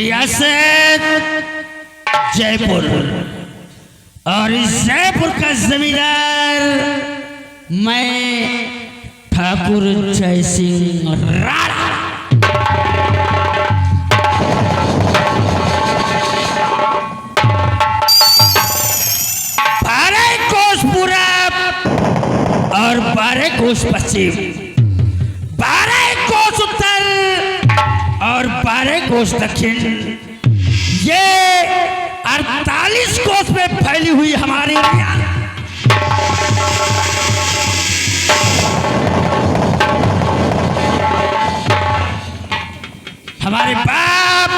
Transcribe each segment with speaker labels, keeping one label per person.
Speaker 1: रियासत जयपुर और इस जयपुर का जमींदार मैं ठाकुर जय सिंह राणा। बारह कोस पूरब और 12 कोस पश्चिम, 12 कोस उत्तर और 12 कोस दक्षिण, ये 48 कोस में फैली हुई हमारी रियासत। हमारे बाप,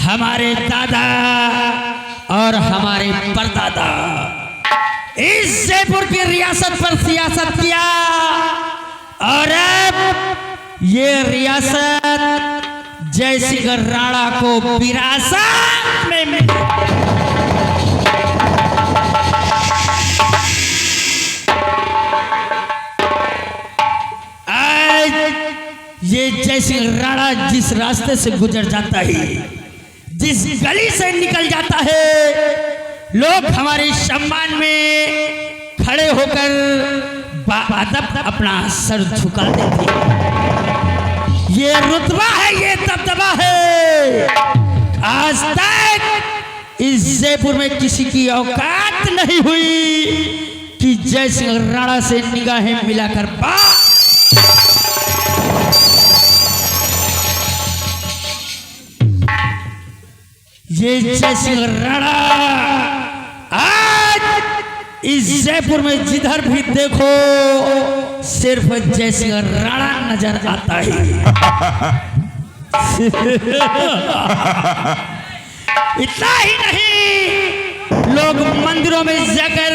Speaker 1: हमारे दादा और हमारे परदादा इस जयपुर की रियासत पर सियासत किया और अब ये रियासत जय सिंह राणा को विरासत में मिली। आज ये जय सिंह राणा जिस रास्ते से गुजर जाता है, जिस गली से निकल जाता है, लोग हमारे सम्मान में खड़े होकर बाअदब अपना सर झुका देते हैं। ये रुतबा है, ये दबदबा है। आज तक इस जयपुर में किसी की औकात नहीं हुई कि जय सिंह राणा से निगाहें मिलाकर ये जय सिंह राणा आज इस जयपुर में जिधर भी देखो सिर्फ जय सिंह राणा नजर आता है। इतना ही नहीं, लोग मंदिरों में जाकर,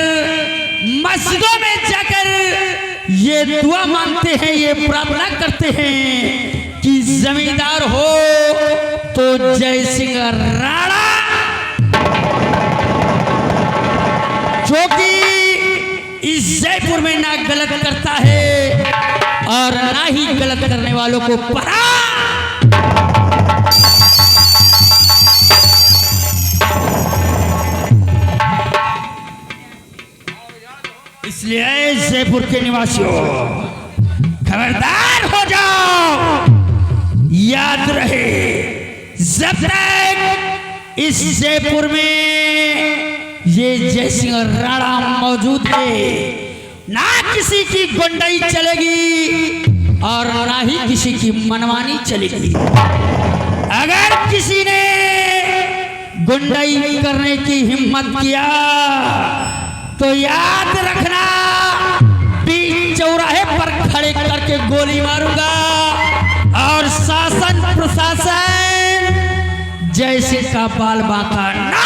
Speaker 1: मस्जिदों में जाकर ये दुआ मांगते हैं, ये प्रार्थना करते हैं कि जमींदार हो तो जय सिंह राणा, जो कि इस जयपुर में ना गलत करता है और ना ही गलत करने वालों को परा। इसलिए जयपुर के निवासियों खबरदार हो जाओ। याद रहे, जब तक इस जयपुर में ये जय सिंह राणा मौजूद है, ना किसी की गुंडाई चलेगी और ना ही किसी की मनमानी चलेगी। अगर किसी ने गुंडाई करने की हिम्मत किया तो याद रखना, बीच चौराहे पर खड़े करके गोली मारूंगा और शासन प्रशासन जय सिंह का बाल बांका ना।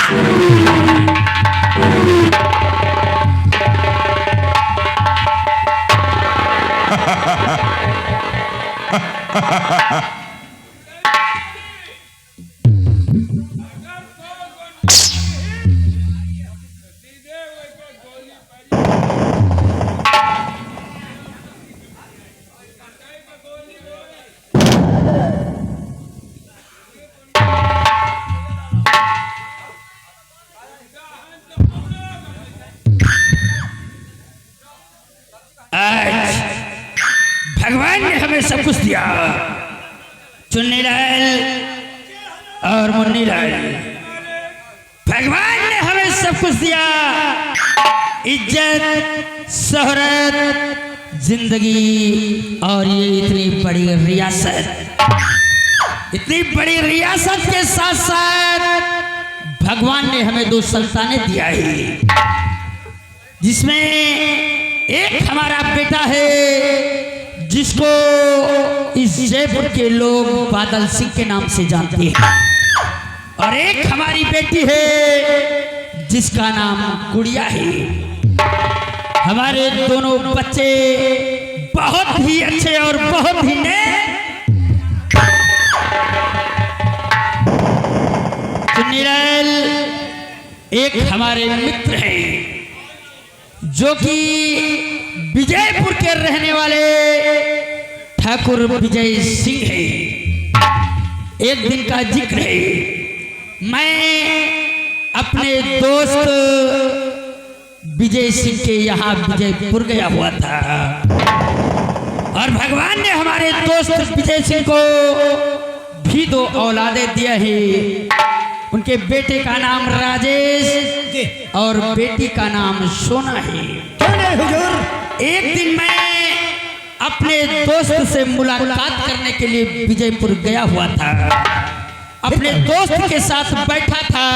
Speaker 1: भगवान ने हमें सब कुछ दिया, चुन्नीलाल और मुन्नीलाल। भगवान ने हमें सब कुछ दिया, इज्जत, शोहरत, जिंदगी और ये इतनी बड़ी रियासत। इतनी बड़ी रियासत के साथ साथ भगवान ने हमें 2 संतानें दिया है, जिसमें एक हमारा बेटा है जिसको इस जयपुर के लोग बादल सिंह के नाम से जानते हैं, और एक हमारी बेटी है जिसका नाम गुड़िया है। हमारे दोनों बच्चे बहुत ही अच्छे और बहुत ही चुन्नीलाल एक हमारे मित्र हैं जो कि विजयपुर के रहने वाले ठाकुर विजय सिंह है। एक दिन का जिक्र है, मैं अपने दोस्त विजय सिंह के यहाँ विजयपुर गया हुआ था और भगवान ने हमारे दोस्त विजय सिंह को भी 2 औलादे दिया है। उनके बेटे का नाम राजेश और बेटी का नाम सोना है। एक दिन मैं अपने दोस्त से मुलाकात करने के लिए विजयपुर गया हुआ था, अपने दोस्त के साथ बैठा था,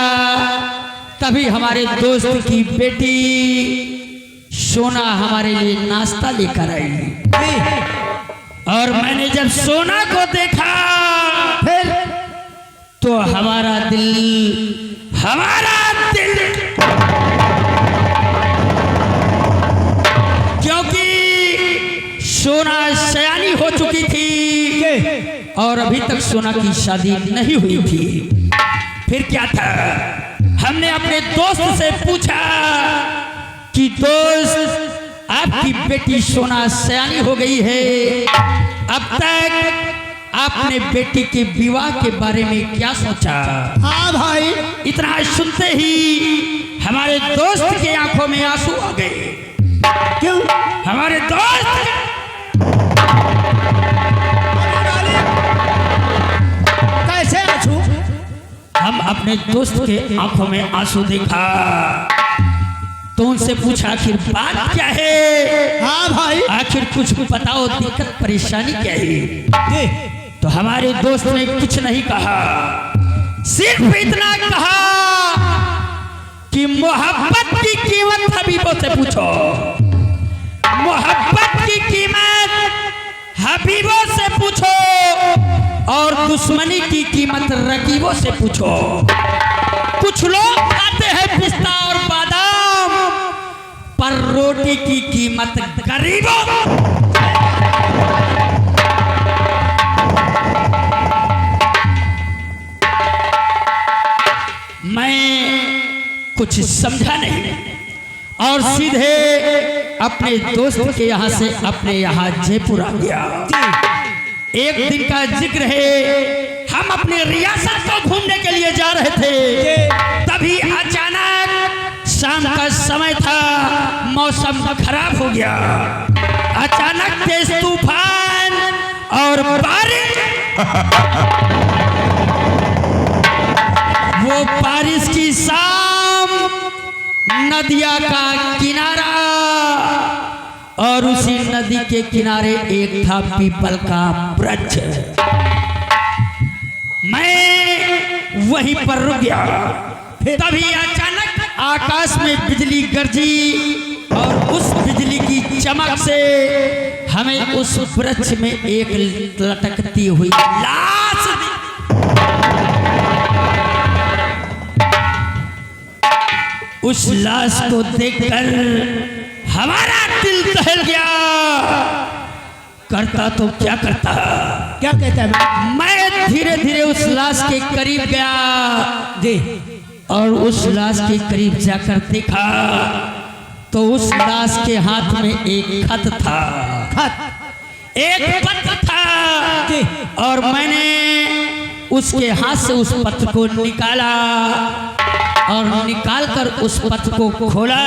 Speaker 1: तभी हमारे दोस्त की बेटी सोना हमारे लिए नाश्ता लेकर आई और मैंने जब सोना को देखा फिर तो हमारा दिल क्योंकि सोना सयानी हो चुकी थी और अभी तक सोना की शादी नहीं हुई थी। फिर क्या था, हमने अपने दोस्त से पूछा कि दोस्त आपकी बेटी सोना सयानी हो गई है, अब तक आपने बेटी के विवाह के बारे में क्या सोचा?
Speaker 2: हाँ भाई।
Speaker 1: इतना सुनते ही हमारे दोस्त के आंखों में आंसू आ गए।
Speaker 2: क्यों?
Speaker 1: हमारे दोस्त
Speaker 2: कैसे आंसू?
Speaker 1: हम अपने दोस्त के आंखों में आंसू देखा तो उनसे पूछा आखिर बात क्या है?
Speaker 2: हाँ भाई।
Speaker 1: आखिर कुछ बताओ, दिक्कत परेशानी क्या है? तो हमारे दोस्त ने कुछ नहीं कहा, सिर्फ इतना कहा कि मोहब्बत की कीमत हबीबों से पूछो, मोहब्बत की कीमत हबीबों से पूछो और दुश्मनी की कीमत रकीबों से पूछो। कुछ लोग खाते हैं पिस्ता और बादाम, पर रोटी की कीमत गरीबों। मैं कुछ समझा नहीं और सीधे अपने दोस्त के यहाँ से अपने यहाँ जयपुर आ गया। एक दिन का जिक्र है, हम अपने रियासत को घूमने के लिए जा रहे थे, तभी अचानक शाम का समय था, मौसम खराब हो गया। अचानक तेज तूफान और बारिश, वो बारिश की शाम, नदिया का किनारा और उसी नदी के किनारे एक था पीपल का वृक्ष। मैं वहीं पर रुक गया। तभी अचानक आकाश में बिजली गरजी और उस बिजली की चमक से हमें उस वृक्ष में एक लटकती हुई लाश दिखी। उस लाश को देखकर हमारा दिल दहल गया। करता तो क्या करता,
Speaker 2: क्या कहता है?
Speaker 1: मैं धीरे धीरे उस लाश के करीब गया
Speaker 2: जी
Speaker 1: और उस लाश के करीब जाकर देखा तो उस लाश के हाथ में एक खत था, एक पत्र था
Speaker 2: जी।
Speaker 1: और मैंने उसके हाथ से उस पत्र को निकाला और निकालकर उस पत्र को खोला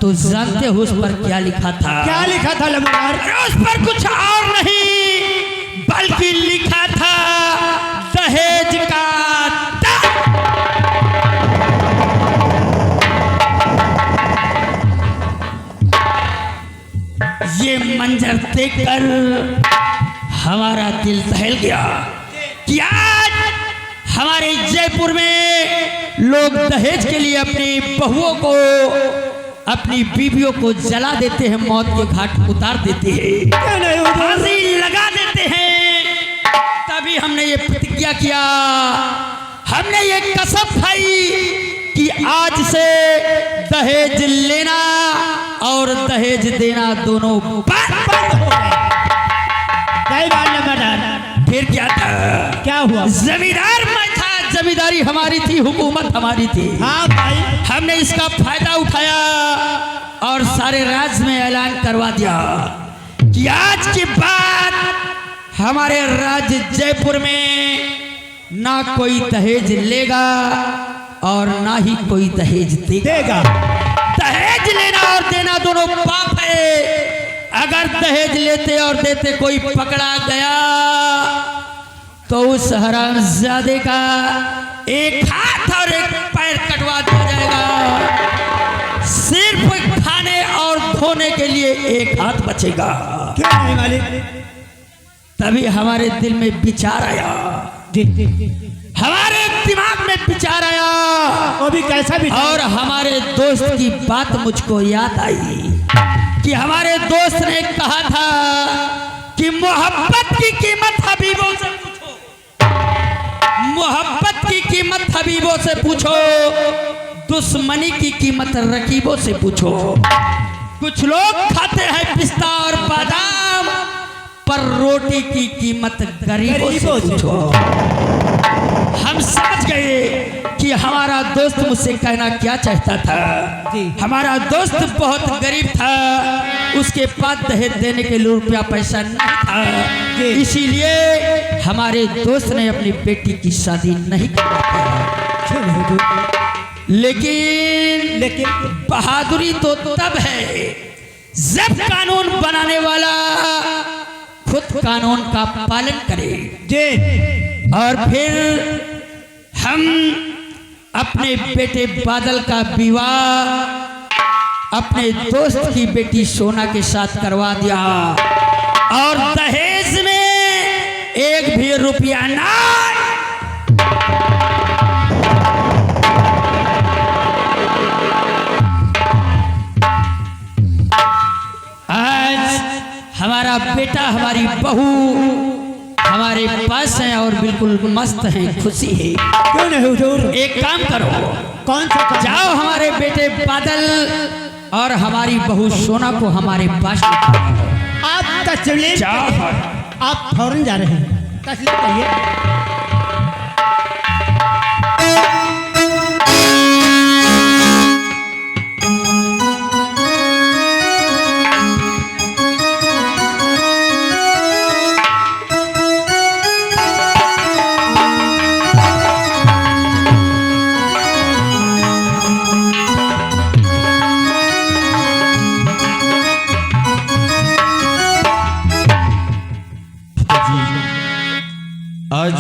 Speaker 1: तो जानते हो उस पर क्या लिखा था?
Speaker 2: क्या लिखा था लम्बार?
Speaker 1: उस पर कुछ और नहीं बल्कि लिखा था दहेज का ये मंजर देखकर हमारा दिल दहल गया कि आज हमारे जयपुर में लोग दहेज के लिए अपनी बहुओं को, अपनी बीवियों को जला देते हैं, मौत के घाट उतार देते हैं, फांसी लगा देते हैं। तभी हमने ये प्रतिज्ञा किया, हमने ये कसम खाई कि आज से दहेज लेना और दहेज देना दोनों बंद हो गए। फिर क्या था?
Speaker 2: क्या हुआ?
Speaker 1: जमींदार मैं था, जमींदारी हमारी थी, हुकूमत हमारी थी।
Speaker 2: हाँ भाई।
Speaker 1: हमने इसका फायदा उठाया और सारे राज्य में ऐलान करवा दिया कि आज के बाद हमारे राज्य जयपुर में ना कोई दहेज लेगा और ना ही कोई दहेज देगा। दहेज लेना और देना दोनों पाप है। अगर दहेज लेते और देते कोई पकड़ा गया तो उस हरामजादे का एक हाथ और एक पैर कटवा दिया जाएगा। सिर्फ खाने और धोने के लिए एक हाथ बचेगा।
Speaker 2: क्यों नहीं मालिक?
Speaker 1: तभी हमारे दिल में विचार आया,
Speaker 2: जी
Speaker 1: हमारे दिमाग में विचार आया,
Speaker 2: वो भी कैसा भी
Speaker 1: और हमारे दोस्त की बात मुझको याद आई कि हमारे दोस्त ने कहा था कि मोहब्बत की कीमत हबीबों से पूछो, मोहब्बत की कीमत हबीबों से पूछो, दुश्मनी की कीमत रकीबों से पूछो। कुछ लोग खाते हैं पिस्ता और बादाम, पर रोटी की कीमत गरीबों से पूछो। हम समझ गए कि हमारा दोस्त मुझसे कहना क्या चाहता था।
Speaker 2: जी।
Speaker 1: हमारा दोस्त बहुत गरीब था, उसके पास दहेज देने के लिए रुपया पैसा नहीं था,
Speaker 2: जी।
Speaker 1: इसीलिए हमारे दोस्त ने अपनी बेटी की शादी नहीं की।
Speaker 2: क्यों नहीं हुजूर?
Speaker 1: लेकिन बहादुरी तो तब है जब कानून बनाने वाला खुद कानून का पालन करे।
Speaker 2: जी
Speaker 1: और फिर हम अपने बेटे बादल का विवाह अपने दोस्त की बेटी सोना के साथ करवा दिया, और दहेज में एक भी रुपया ना। आज हमारा बेटा हमारी बहू हमारे पास हैं और बिल्कुल मस्त हैं, खुशी है।
Speaker 2: क्यों नहीं हुजूर?
Speaker 1: एक काम करो,
Speaker 2: कौन सा काम?
Speaker 1: जाओ हमारे बेटे बादल और हमारी बहू सोना को हमारे पास लाओ।
Speaker 2: आप तस्लीम
Speaker 1: जाओ।
Speaker 2: आप फौरन जा रहे हैं, तस्लीम कहिए।
Speaker 3: आज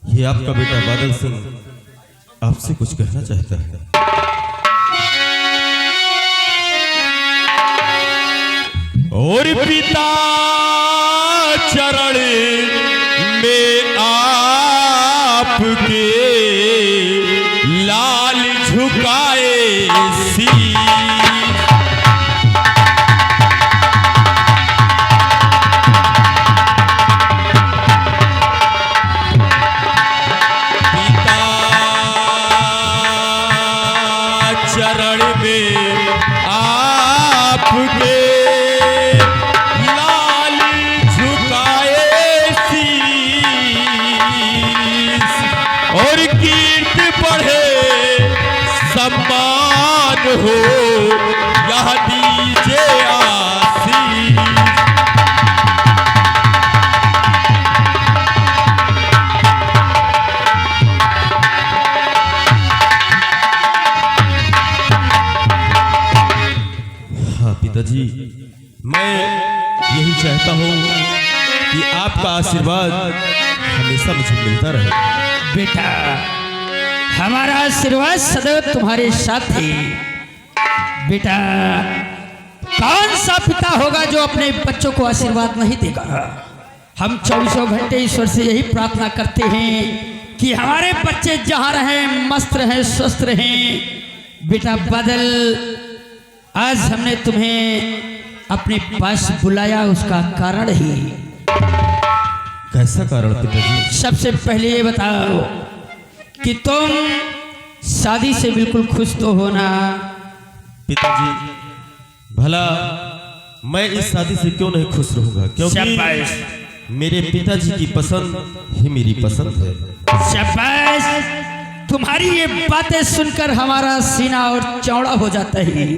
Speaker 3: ये आपका बेटा बादल सिंह आपसे कुछ कहना चाहता है। और पिता चरण में आपके लाल झुकाए सी, चरण में आपके लाल झुकाए शीश, और कीर्ति बढ़े सम्मान हो यह दीजिए आशीष। पिताजी, मैं यही चाहता हूँ कि आपका आशीर्वाद हमेशा मुझे मिलता रहे।
Speaker 1: बेटा, हमारा आशीर्वाद सदैव तुम्हारे साथ है। बेटा, कौन सा पिता होगा जो अपने बच्चों को आशीर्वाद नहीं देगा? हम 24 घंटे ईश्वर से यही प्रार्थना करते हैं कि हमारे बच्चे जहाँ रहें मस्त रहें, स्वस्थ रहें। बेटा बादल, आज हमने तुम्हें अपने पास बुलाया, उसका कारण ही।
Speaker 3: कैसा कारण पिताजी?
Speaker 1: सबसे पहले ये बताओ कि तुम शादी से बिल्कुल खुश तो हो ना?
Speaker 3: पिताजी, भला मैं इस शादी से क्यों नहीं खुश रहूंगा, क्योंकि मेरे पिताजी की पसंद ही मेरी पसंद है।
Speaker 1: शाबाश! तुम्हारी ये बातें सुनकर हमारा सीना और चौड़ा हो जाता है।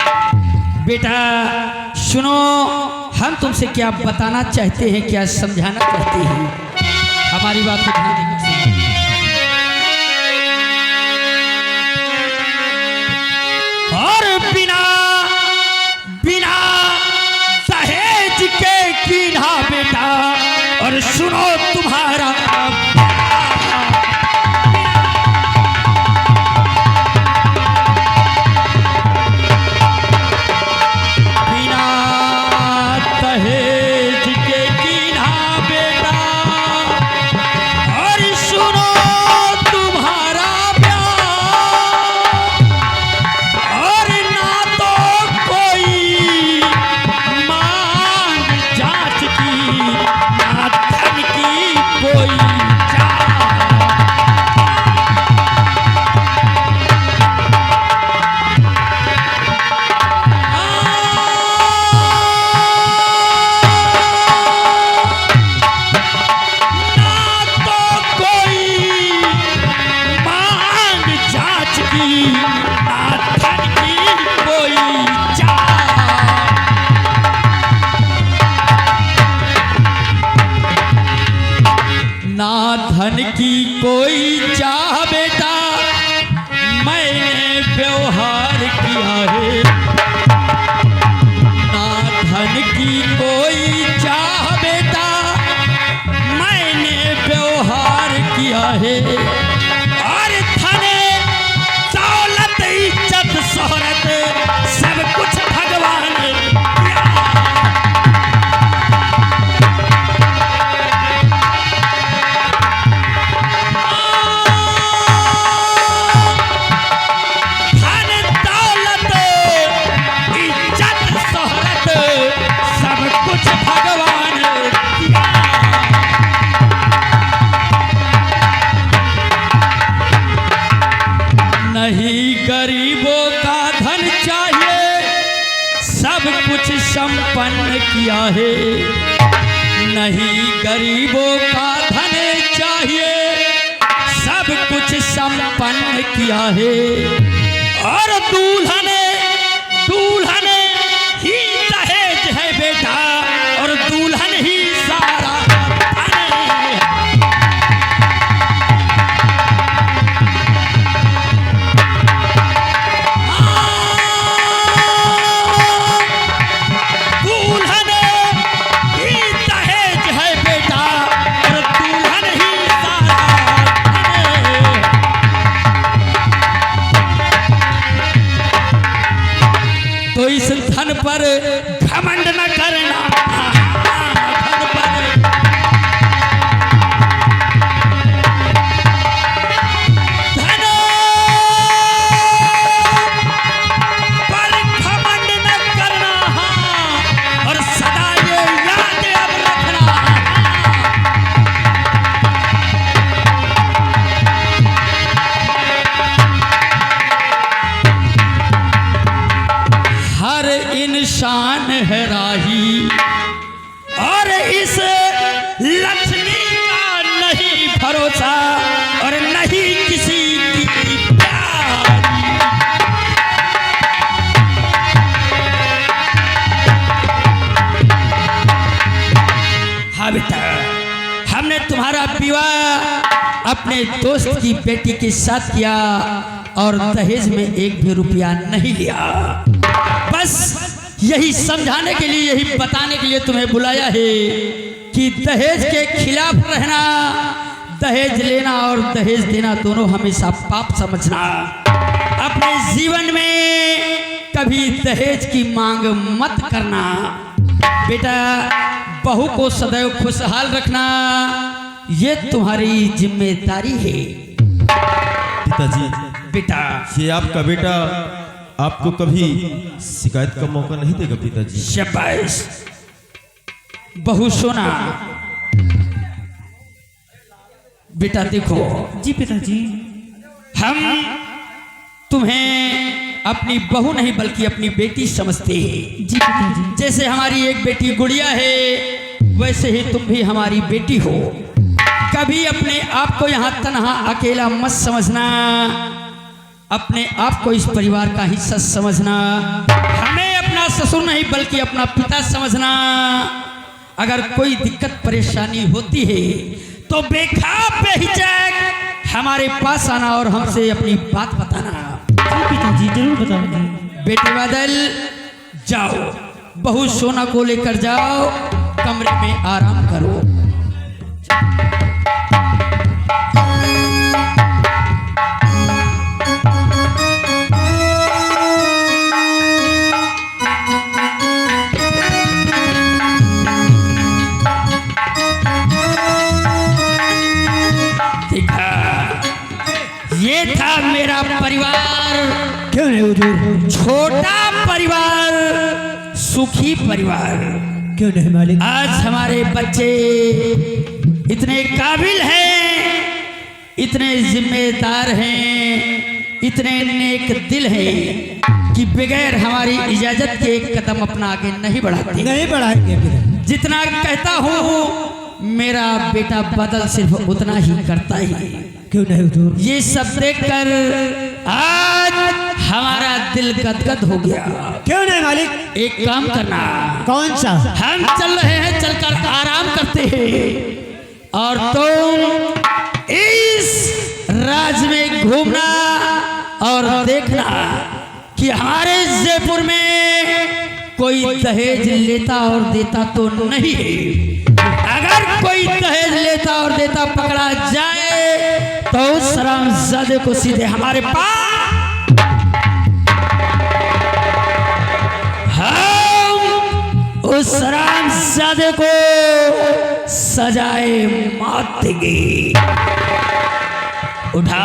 Speaker 1: बेटा सुनो, हम तुमसे क्या बताना चाहते हैं, क्या समझाना चाहते हैं। हमारी बात को ध्यान देकर सुनो। और बिना बिना दहेज के कीन्हा बेटा, और सुनो तुम्हारा बिना दहेज के कीन्हा बेटा, और सुनो तुम्हारा प्यार, और ना तो कोई मांग जांच की, ना धन की कोई चाह। ना तो कोई मांग जांच की, ना धन की कोई चाह। ना धन की कोई चाह बेटा, मैंने व्यवहार किया है। ना धन की कोई चाह बेटा, मैंने व्यवहार किया है। और धन दौलत इज्जत शोहरत सब कुछ भगवान ने दिया। धन दौलत इज्जत शोहरत सब कुछ भगवान ने दिया। नहीं गरीबों का धन चाहिए, सब कुछ संपन्न किया है। नहीं गरीबों का धन चाहिए, सब कुछ संपन्न किया है। और दुल्हन दुल्हन ही दहेज है बेटा, और दुल्हन ही सारा धन है। दुल्हन ही दहेज है बेटा, और दुल्हन ही सारा धन है। तो इस धन पर घमंड न करना। धन पर धन पर घमंड न करना, और सदा ये याद अब रखना। हर इंसान है राही, और इस लक्ष्मी का नहीं भरोसा, और नहीं किसी की प्यारी। हाँ बेटा, हमने तुम्हारा विवाह अपने दोस्त की बेटी के साथ किया, और दहेज में एक भी रुपया नहीं लिया। बस यही समझाने के लिए, यही बताने के लिए तुम्हें बुलाया है कि दहेज के खिलाफ रहना, दहेज लेना और दहेज देना दोनों हमेशा पाप समझना। अपने जीवन में कभी दहेज की मांग मत करना। बेटा, बहू को सदैव खुशहाल रखना, ये तुम्हारी जिम्मेदारी है।
Speaker 3: पिताजी,
Speaker 1: बेटा,
Speaker 3: ये आपका बेटा आपको कभी शिकायत का मौका नहीं देगा पिताजी।
Speaker 1: शाबाश बहू सोना। बेटा देखो,
Speaker 2: जी पिताजी।
Speaker 1: हम तुम्हें अपनी बहू नहीं बल्कि अपनी बेटी समझते हैं।
Speaker 2: जी पिताजी।
Speaker 1: जैसे हमारी एक बेटी गुड़िया है, वैसे ही तुम भी हमारी बेटी हो। कभी अपने आप को यहाँ तन्हा अकेला मत समझना, अपने आप को इस परिवार का हिस्सा समझना। हमें अपना ससुर नहीं बल्कि अपना पिता समझना। अगर कोई दिक्कत परेशानी होती है तो बेखौफ बेहिचक हमारे पास आना और हमसे अपनी बात बताना।
Speaker 2: जी पिताजी जरूर बताऊंगी।
Speaker 1: बेटे बादल जाओ, बहू सोना को लेकर जाओ, कमरे में आराम करो। ये था मेरा परिवार,
Speaker 2: क्यों नहीं हुजूर?
Speaker 1: छोटा परिवार, सुखी परिवार।
Speaker 2: क्यों नहीं मालिक?
Speaker 1: आज हमारे बच्चे इतने काबिल हैं, इतने जिम्मेदार हैं, इतने नेक दिल हैं कि बगैर हमारी इजाजत के एक कदम अपना आगे नहीं बढ़ाते।
Speaker 2: नहीं बढ़ाएंगे फिर।
Speaker 1: जितना कहता हूँ मेरा बेटा बदल सिर्फ उतना ही करता ही।
Speaker 2: क्यों नहीं हुजूर?
Speaker 1: ये सब देखकर आज हमारा दिल गदगद हो गया।
Speaker 2: क्यों नहीं मालिक?
Speaker 1: एक काम करना,
Speaker 2: कौन सा?
Speaker 1: हम चल रहे हैं, चलकर आराम करते हैं और तुम इस राज में घूमना और देखना कि हमारे जयपुर में कोई दहेज लेता और देता तो नहीं है। अगर कोई दहेज लेता और देता पकड़ा जाए तो उस हरामजादे को सीधे हमारे पास हम उस हरामजादे को सजाए मौत देंगे। उठा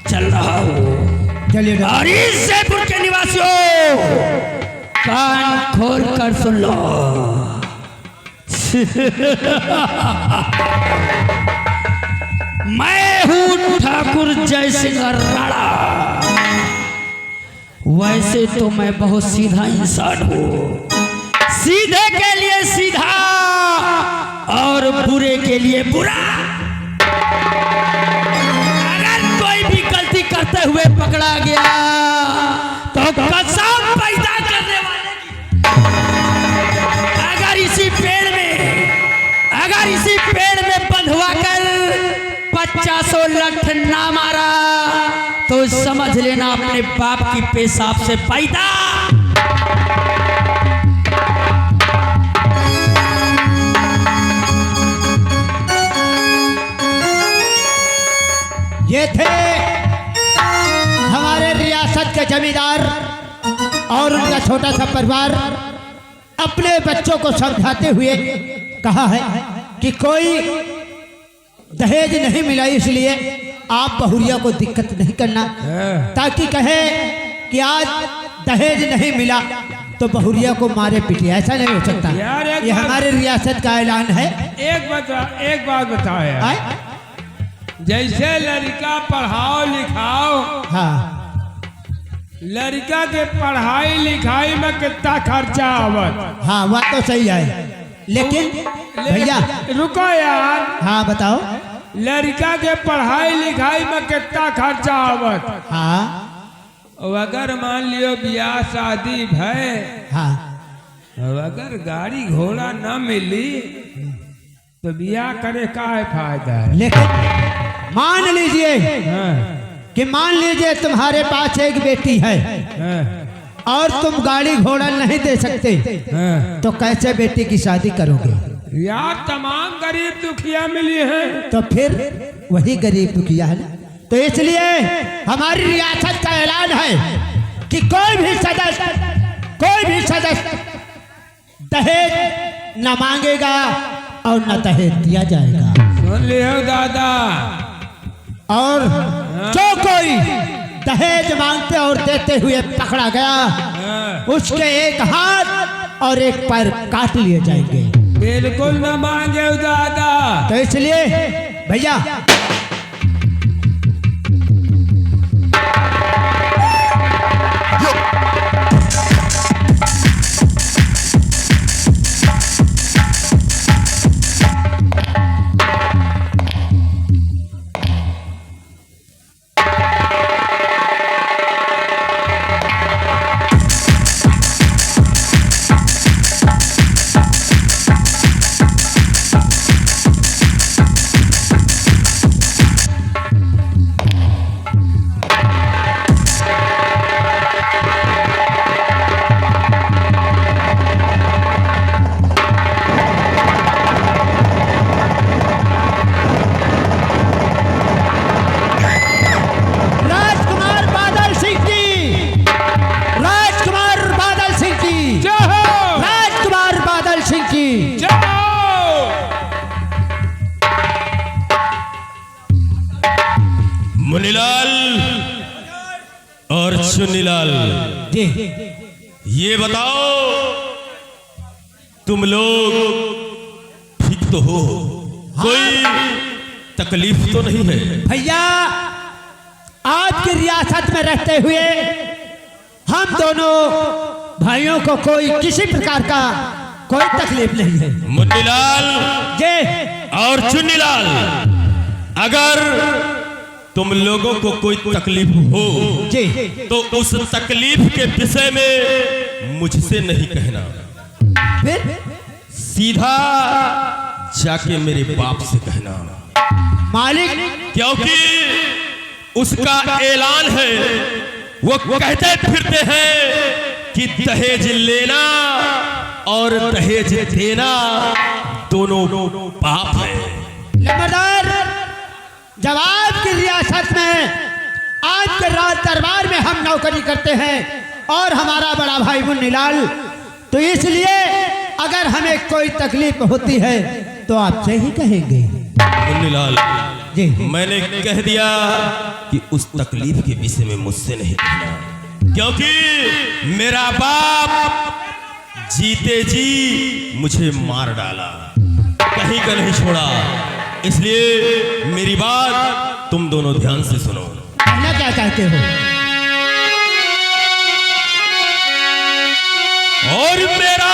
Speaker 1: चल रहा हूँ।
Speaker 2: चलिए
Speaker 1: और इस जयपुर के निवासियों कान खोल कर सुन लो। मैं हूँ ठाकुर जय सिंह राणा। वैसे तो मैं बहुत सीधा इंसान हूँ, सीधे के लिए सीधा और बुरे के लिए बुरा। अगर कोई भी गलती करते हुए पकड़ा गया तो कसम पैदा करने वाले की। अगर इसी पेड़ में बंधवा कर 50 लठ ना मारा तो समझ लेना अपने बाप की पेशाब से पैदा।
Speaker 2: ये थे हमारे रियासत के जमींदार और उनका छोटा सा परिवार अपने बच्चों को समझाते हुए कहा है कि कोई दहेज नहीं मिला इसलिए आप बहुरिया को दिक्कत नहीं करना, ताकि कहे कि आज दहेज नहीं मिला तो बहुरिया को मारे पीटे। ऐसा नहीं हो सकता। ये हमारे रियासत का ऐलान है।
Speaker 4: एक बात बताओ यार, जैसे लड़का पढ़ाओ लिखाओ,
Speaker 2: हाँ,
Speaker 4: लड़का के पढ़ाई लिखाई में कितना खर्चा आवत?
Speaker 2: हाँ बात तो सही है, लेकिन भैया
Speaker 4: रुको यार,
Speaker 2: हाँ बताओ।
Speaker 4: लड़का के पढ़ाई लिखाई में कितना खर्चा आवत?
Speaker 2: हाँ
Speaker 4: और अगर मान लियो ब्याह शादी भय,
Speaker 2: हाँ,
Speaker 4: और अगर गाड़ी घोड़ा न मिली तो ब्याह करे का है फायदा है?
Speaker 2: लेकिन मान लीजिए कि मान लीजिए तुम्हारे पास एक बेटी है और तुम गाड़ी घोड़ा नहीं दे सकते, तो कैसे बेटी की शादी करोगे?
Speaker 4: यार तमाम गरीब दुखिया मिली हैं।
Speaker 2: तो फिर वही गरीब दुखिया है ना। तो इसलिए हमारी रियासत का ऐलान है कि कोई भी सदस्य दहेज न मांगेगा और न दहेज दिया जाएगा।
Speaker 4: सुन लियो दादा,
Speaker 2: और जो कोई दहेज मांगते और देते हुए पकड़ा गया उसके एक हाथ और एक पैर काट लिए जाएंगे।
Speaker 4: बिल्कुल न मांगे दादा।
Speaker 2: तो इसलिए भैया
Speaker 3: मुन्नीलाल और चुन्नीलाल,
Speaker 2: जी
Speaker 3: ये बताओ तुम लोग ठीक तो हो? कोई तकलीफ तो नहीं है?
Speaker 2: भैया, आपकी रियासत में रहते हुए हम दोनों भाइयों को कोई किसी प्रकार का कोई तकलीफ नहीं है।
Speaker 3: मुन्नीलाल
Speaker 2: जी
Speaker 3: और चुन्नीलाल, अगर तुम लोगों को कोई तकलीफ हो
Speaker 2: जी
Speaker 3: तो उस तकलीफ के विषय में मुझसे नहीं कहना,
Speaker 2: फिर
Speaker 3: सीधा जाके मेरे बाप से कहना।
Speaker 2: मालिक,
Speaker 3: क्योंकि उसका ऐलान है, वो कहते फिरते हैं कि दहेज लेना और दहेज देना दोनों पाप है।
Speaker 2: नंबरदार, जब आपकी रियासत में आज के रात दरबार में हम नौकरी करते हैं और हमारा बड़ा भाई मुन्नीलाल, तो इसलिए अगर हमें कोई तकलीफ होती है तो आपसे ही कहेंगे।
Speaker 3: मुन्नीलाल
Speaker 2: जी
Speaker 3: मैंने कह दिया कि उस तकलीफ के विषय में मुझसे नहीं कहना, क्योंकि मेरा बाप जीते जी मुझे मार डाला, कहीं का नहीं छोड़ा। इसलिए मेरी बात तुम दोनों ध्यान से सुनो।
Speaker 2: कहना क्या चाहते हो?
Speaker 3: और मेरा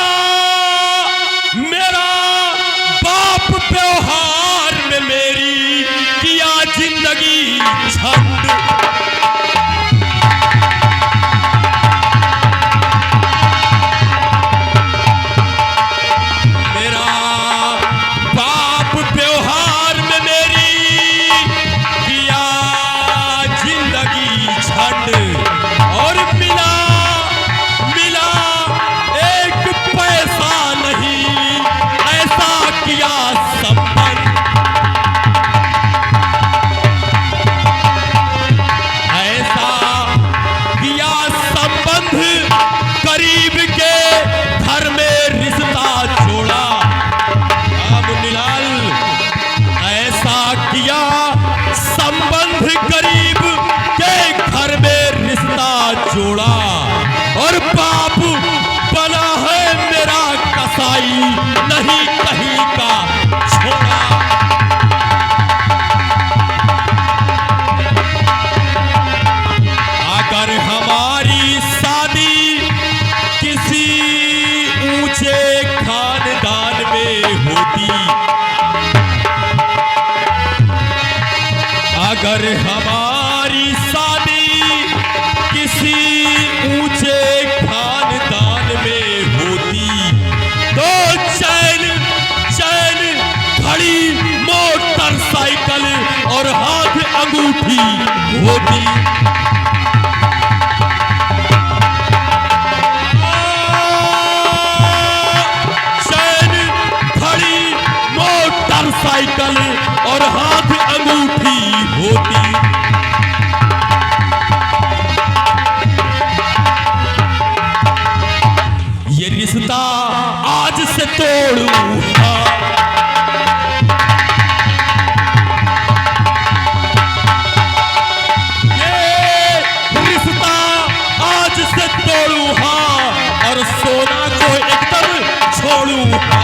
Speaker 3: बाप व्यवहार में मेरी किया जिंदगी झंड, मेरा बाप व्यवहार में मेरी किया जिंदगी झंड, और मिला एक पैसा नहीं, ऐसा किया संबंध, ऐसा किया संबंध, गरीब के घर में रिश्ता जोड़ा। मुन्नीलाल, ऐसा किया संबंध, गरीब के घर में रिश्ता जोड़ा, और बाप बना है मेरा कसाई, नहीं कहीं का छोड़ा। अगर हमारी शादी किसी ऊंचे खानदान में होती, अगर हमारी शादी किसी ऊंचे खानदान में होती, तो चैन घड़ी मोटरसाइकिल और हाथ अंगूठी होती। चैन घड़ी मोटरसाइकिल और हाथ अंगूठी होती। ये रिश्ता आज से तोड़ूंगा, ये रिश्ता आज से तोड़ूंगा, और सोना को एकदम छोड़ूंगा।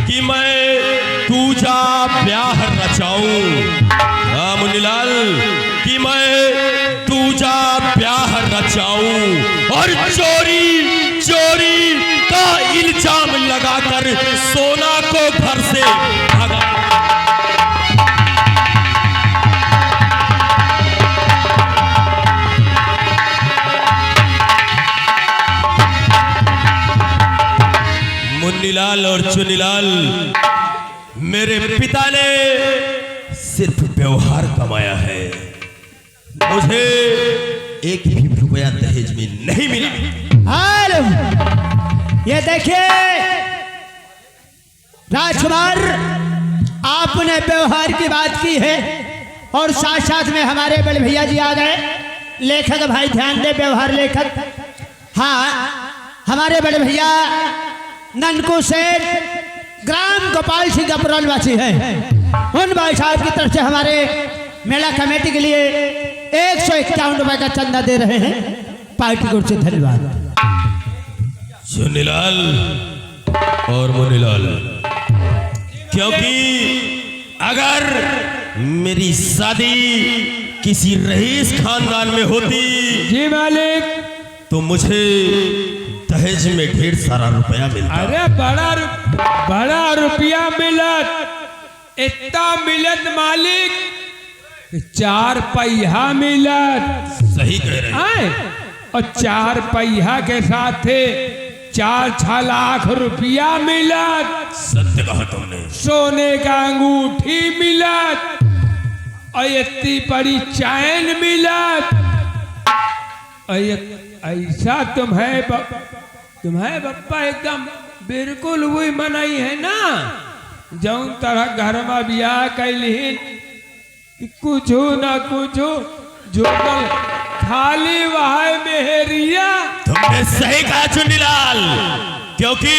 Speaker 3: कि मैं दूजा ब्याह रचाऊं, मुन्नीलाल, कि मैं दूजा ब्याह रचाऊं और चोरी का इल्जाम लगाकर सोना को घर से भगा। मुन्नीलाल और चुन्नीलाल, मेरे पिता ने सिर्फ व्यवहार कमाया है, मुझे एक भी रुपया दहेज में नहीं मिला।
Speaker 2: हेलो, ये देखिए राजकुमार, आपने व्यवहार की बात की है और साथ साथ में हमारे बड़े भैया जी आ गए। लेखक भाई ध्यान दे, व्यवहार लेखक। हाँ, हमारे बड़े भैया ननकू सेठ ग्राम गोपाल सिंह गपरौल वासी हैं, उन भाई साहब की तरफ से हमारे मेला कमेटी के लिए 151 रुपए का चंदा दे रहे हैं। पार्टी को से धन्यवाद।
Speaker 3: चुन्नीलाल और मुन्नीलाल, क्योंकि अगर मेरी शादी किसी रईस खानदान में होती
Speaker 4: जी मालिक।
Speaker 3: तो मुझे दहेज में ढेर सारा रुपया मिलता।
Speaker 4: अरे बड़ा रुपया मिलत, इतना मिलत मालिक, 4 पहिया मिलत।
Speaker 3: सही कह रहे हैं।
Speaker 4: आए? और 4 पहिया के साथ 4-6 लाख रुपया मिलत।
Speaker 3: सत्य कहा तुमने।
Speaker 4: सोने का अंगूठी मिलत और इतनी बड़ी चैन मिलत। ऐसा तुम्हें बप्पा एकदम बिल्कुल वही मनाई है ना, जौन तरह घर में ब्याह कैलिन कि कुछ न कुछ जोगल खाली वहां मेहरिया।
Speaker 3: तुमने सही कहा चुन्नीलाल, क्योंकि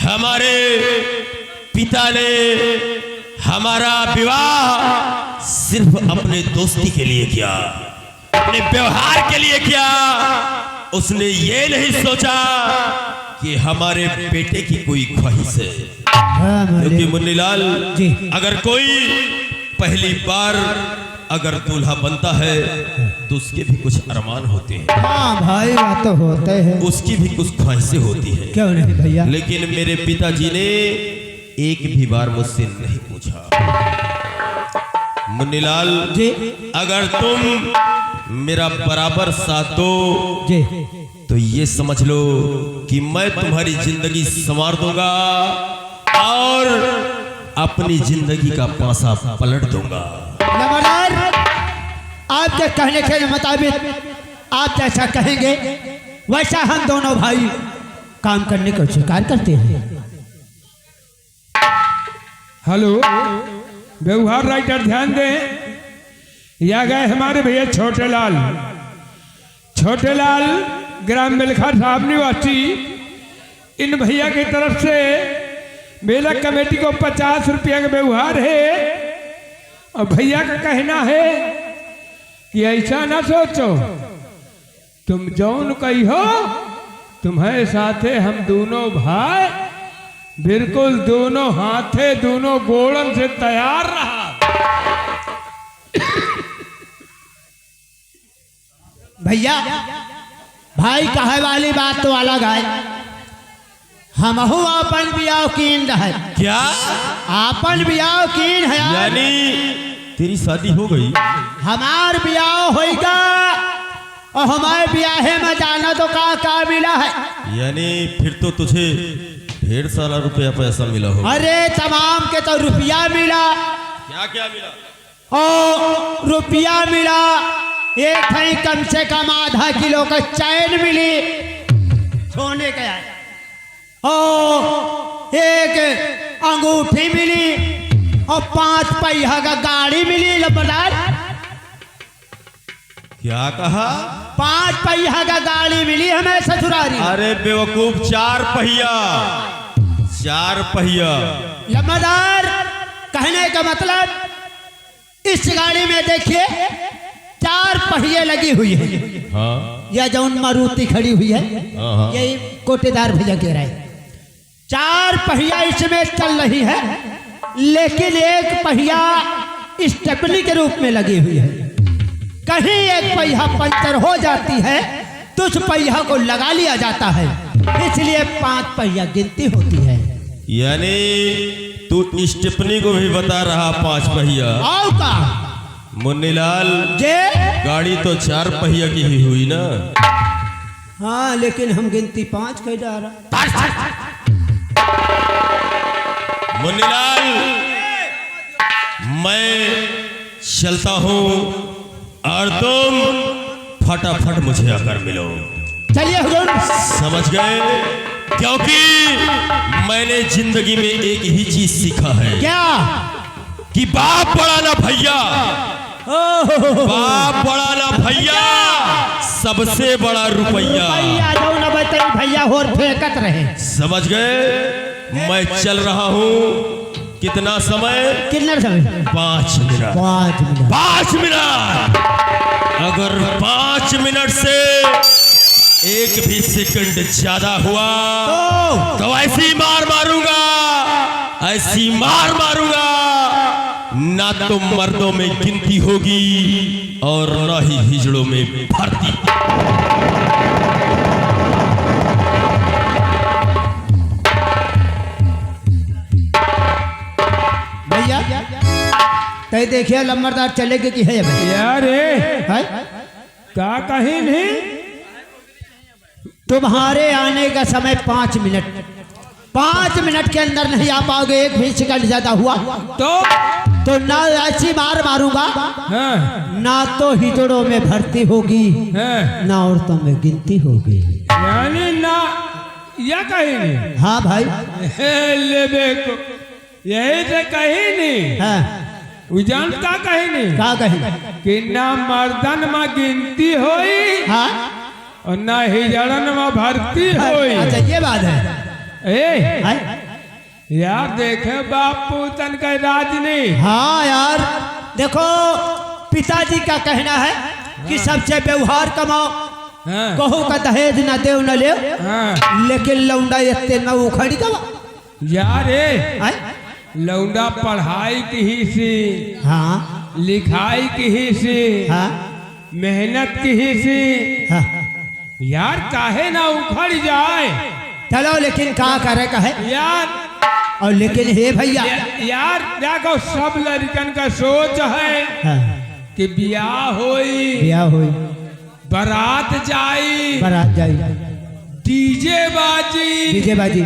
Speaker 3: हमारे पिता ने हमारा विवाह सिर्फ अपने दोस्ती के लिए किया, अपने व्यवहार के लिए किया। उसने ये नहीं सोचा कि हमारे बेटे की कोई ख्वाहिश है। क्योंकि मुन्नीलाल
Speaker 2: जी।
Speaker 3: अगर कोई पहली बार अगर दूल्हा बनता है तो उसके भी कुछ अरमान होते हैं।
Speaker 2: हाँ भाई, बात तो होते हैं,
Speaker 3: उसकी भी कुछ ख्वाहिशें होती हैं।
Speaker 2: क्यों नहीं भैया।
Speaker 3: लेकिन मेरे पिताजी ने एक भी बार मुझसे नहीं पूछा। मुन्नीलाल
Speaker 2: जी
Speaker 3: अगर तुम मेरा बराबर साथ दो
Speaker 2: जी,
Speaker 3: तो ये समझ लो कि मैं तुम्हारी जिंदगी संवार दूंगा और अपनी जिंदगी का पासा पलट दूंगा।
Speaker 2: नमस्कार, आपके कहने के मुताबिक आप जैसा कहेंगे वैसा हम दोनों भाई काम करने को स्वीकार करते हैं।
Speaker 4: हेलो, व्यवहार राइटर ध्यान दें, या गए हमारे भैया छोटे लाल ग्राम मिल्खा साहब निवासी। इन भैया की तरफ से मेला कमेटी को 50 रुपया का व्यवहार है। और भैया का कहना है कि ऐसा ना सोचो, तुम जौन कही हो तुम्हारे साथे हम दोनों भाई बिल्कुल दोनों हाथे दोनों गोड़न से तैयार रहा।
Speaker 2: भैया भाई कहे वाली बात तो अलग है, हमहू अपन बियाह कीन रहे।
Speaker 3: क्या?
Speaker 2: अपन बियाह कीन है,
Speaker 3: यानी तेरी शादी हो गई?
Speaker 2: हमार बियाह होगा और हमारे ब्याहे में जाना तो का मिला है।
Speaker 3: यानी फिर तो तुझे ढेर सारा रुपया पैसा मिला हो।
Speaker 2: अरे तमाम के तो रुपया मिला।
Speaker 3: क्या क्या मिला?
Speaker 2: और रुपया मिला, एक है कम से कम आधा किलो का चैन मिली सोने का, और एक अंगूठी मिली और 5 पहिया का गाड़ी मिली। लबदार
Speaker 3: क्या कहा?
Speaker 2: 5 पहिया का गाड़ी मिली हमें ससुरारी।
Speaker 3: अरे बेवकूफ, 4 पहिया। 4 पहिया।
Speaker 2: लम्बादार कहने का मतलब इस गाड़ी में देखिए 4 पहिए लगी हुई है।
Speaker 3: हाँ
Speaker 2: यह जौन मारुति खड़ी हुई है
Speaker 3: हाँ।
Speaker 2: यही कोटेदार भैया कह रहे हैं। 4 पहिया इसमें चल रही है, लेकिन एक पहिया स्टेपनी के रूप में लगी हुई है। कहीं एक पहिया पंचर हो जाती है तो उस पहिया को लगा लिया जाता है, इसलिए 5 पहिया गिनती होती है।
Speaker 3: यानी तू स्टेपनी को भी बता रहा 5 पहिया?
Speaker 2: आओ का
Speaker 3: मुन्नीलाल,
Speaker 2: जे
Speaker 3: गाड़ी तो 4 पहिया की ही हुई ना?
Speaker 2: हाँ, लेकिन हम गिनती 5 कह जा रहा।
Speaker 3: मुन्नीलाल, मैं चलता हूँ और तुम फटाफट मुझे आकर मिलो।
Speaker 2: चलिए हुजूर।
Speaker 3: समझ गए? क्योंकि मैंने जिंदगी में एक ही चीज सीखा है
Speaker 2: क्या?
Speaker 3: कि बाप बड़ा ना भैया, बाप बड़ा ना भैया, सबसे बड़ा रुपया।
Speaker 2: भैया जो न बताई भैया और फेंकत रहे।
Speaker 3: समझ गए? मैं चल रहा हूँ। कितना समय?
Speaker 2: कितना समय?
Speaker 3: 5 मिनट।
Speaker 2: 5 मिनट।
Speaker 3: 5 मिनट। अगर 5 मिनट से एक भी सेकंड ज्यादा हुआ तो ऐसी मार मारूंगा, ऐसी मार मारूंगा, ना तो मर्दों में गिनती होगी और ना ही हिजड़ों में भर्ती।
Speaker 2: भैया तय देखिए लंबरदार चलेगे कि है भैया?
Speaker 4: यार
Speaker 2: है?
Speaker 4: का कहीं नहीं।
Speaker 2: तुम्हारे आने का समय 5 मिनट। 5 मिनट के अंदर नहीं आ पाओगे, एक भी सेकंड ज्यादा हुआ तो ना ऐसी मार मारूंगा,
Speaker 4: हाँ,
Speaker 2: ना तो हिजड़ों में भर्ती होगी,
Speaker 4: हाँ,
Speaker 2: ना औरतों में गिनती होगी।
Speaker 4: यानी ना या कहीं नहीं।
Speaker 2: हाँ भाई।
Speaker 4: ले बेको यही तो कहीं नहीं।
Speaker 2: हाँ
Speaker 4: जानता कहीं नहीं
Speaker 2: का कहीं?
Speaker 4: कि ना मर्दन में गिनती होई
Speaker 2: हाँ
Speaker 4: और ना हिजड़न में भर्ती होई।
Speaker 2: अच्छा ये बात है।
Speaker 4: ए यार देखे बापू तन का राज नहीं।
Speaker 2: हाँ यार देखो, पिताजी का कहना है कि सबसे व्यवहार कमाओ,
Speaker 4: हाँ,
Speaker 2: कहो का दहेज न दे न ले,
Speaker 4: हाँ।
Speaker 2: लेकिन लौंडा इतने न उखड़ी दवा।
Speaker 4: यार लौंडा पढ़ाई की ही सी,
Speaker 2: हाँ
Speaker 4: लिखाई की ही सी,
Speaker 2: हाँ
Speaker 4: मेहनत की ही सी।
Speaker 2: हाँ।
Speaker 4: यार काहे ना उखड़ जाए।
Speaker 2: चलो लेकिन का करे का है
Speaker 4: यार
Speaker 2: और लेकिन हे भैया
Speaker 4: यार देखो सब लड़कन का सोच है
Speaker 2: हाँ,
Speaker 4: कि ब्याह होई,
Speaker 2: ब्याह हुई,
Speaker 4: बारात जाई,
Speaker 2: बारात जाई,
Speaker 4: डीजे बाजी,
Speaker 2: डीजे बाजी,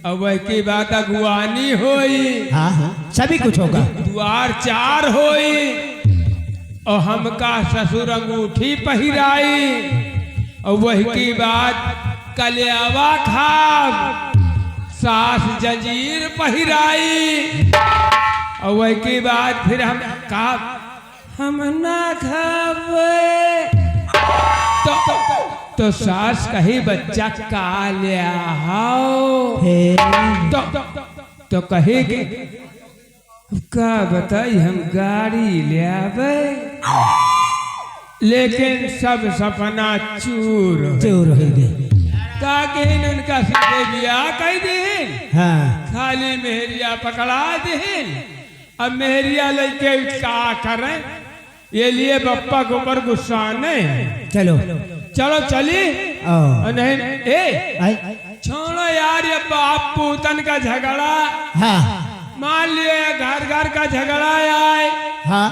Speaker 4: और वह की बात अगुवानी होई,
Speaker 2: हाँ हाँ सभी कुछ होगा।
Speaker 4: द्वार 4 होई, और हमका ससुर अंगूठी पहिराई, और वह की बात कलियावा खाब, सास जंजीर पहिराई, और वह की बात फिर हम का हम ना खावे तो सास कही बच्चा का ले आओ,
Speaker 2: हे
Speaker 4: तो कहे कि का बताई हम गाड़ी ले आवे, लेकिन सब सपना चूर
Speaker 2: चोर हो गए।
Speaker 4: का कहीं उनका सीधे ब्याह कह दिन,
Speaker 2: हाँ
Speaker 4: खाली मेहरिया पकड़ा दिन। अब मेहरिया लेके क्या करें, ये लिए बप्पा के ऊपर गुस्सा नहीं।
Speaker 2: चलो
Speaker 4: चलो चली
Speaker 2: आओ।
Speaker 4: नहीं ए
Speaker 2: आई
Speaker 4: छोड़ो यार ये बाप पूतन का झगड़ा।
Speaker 2: हाँ
Speaker 4: मान लियो ये घर घर का झगड़ा आए,
Speaker 2: हाँ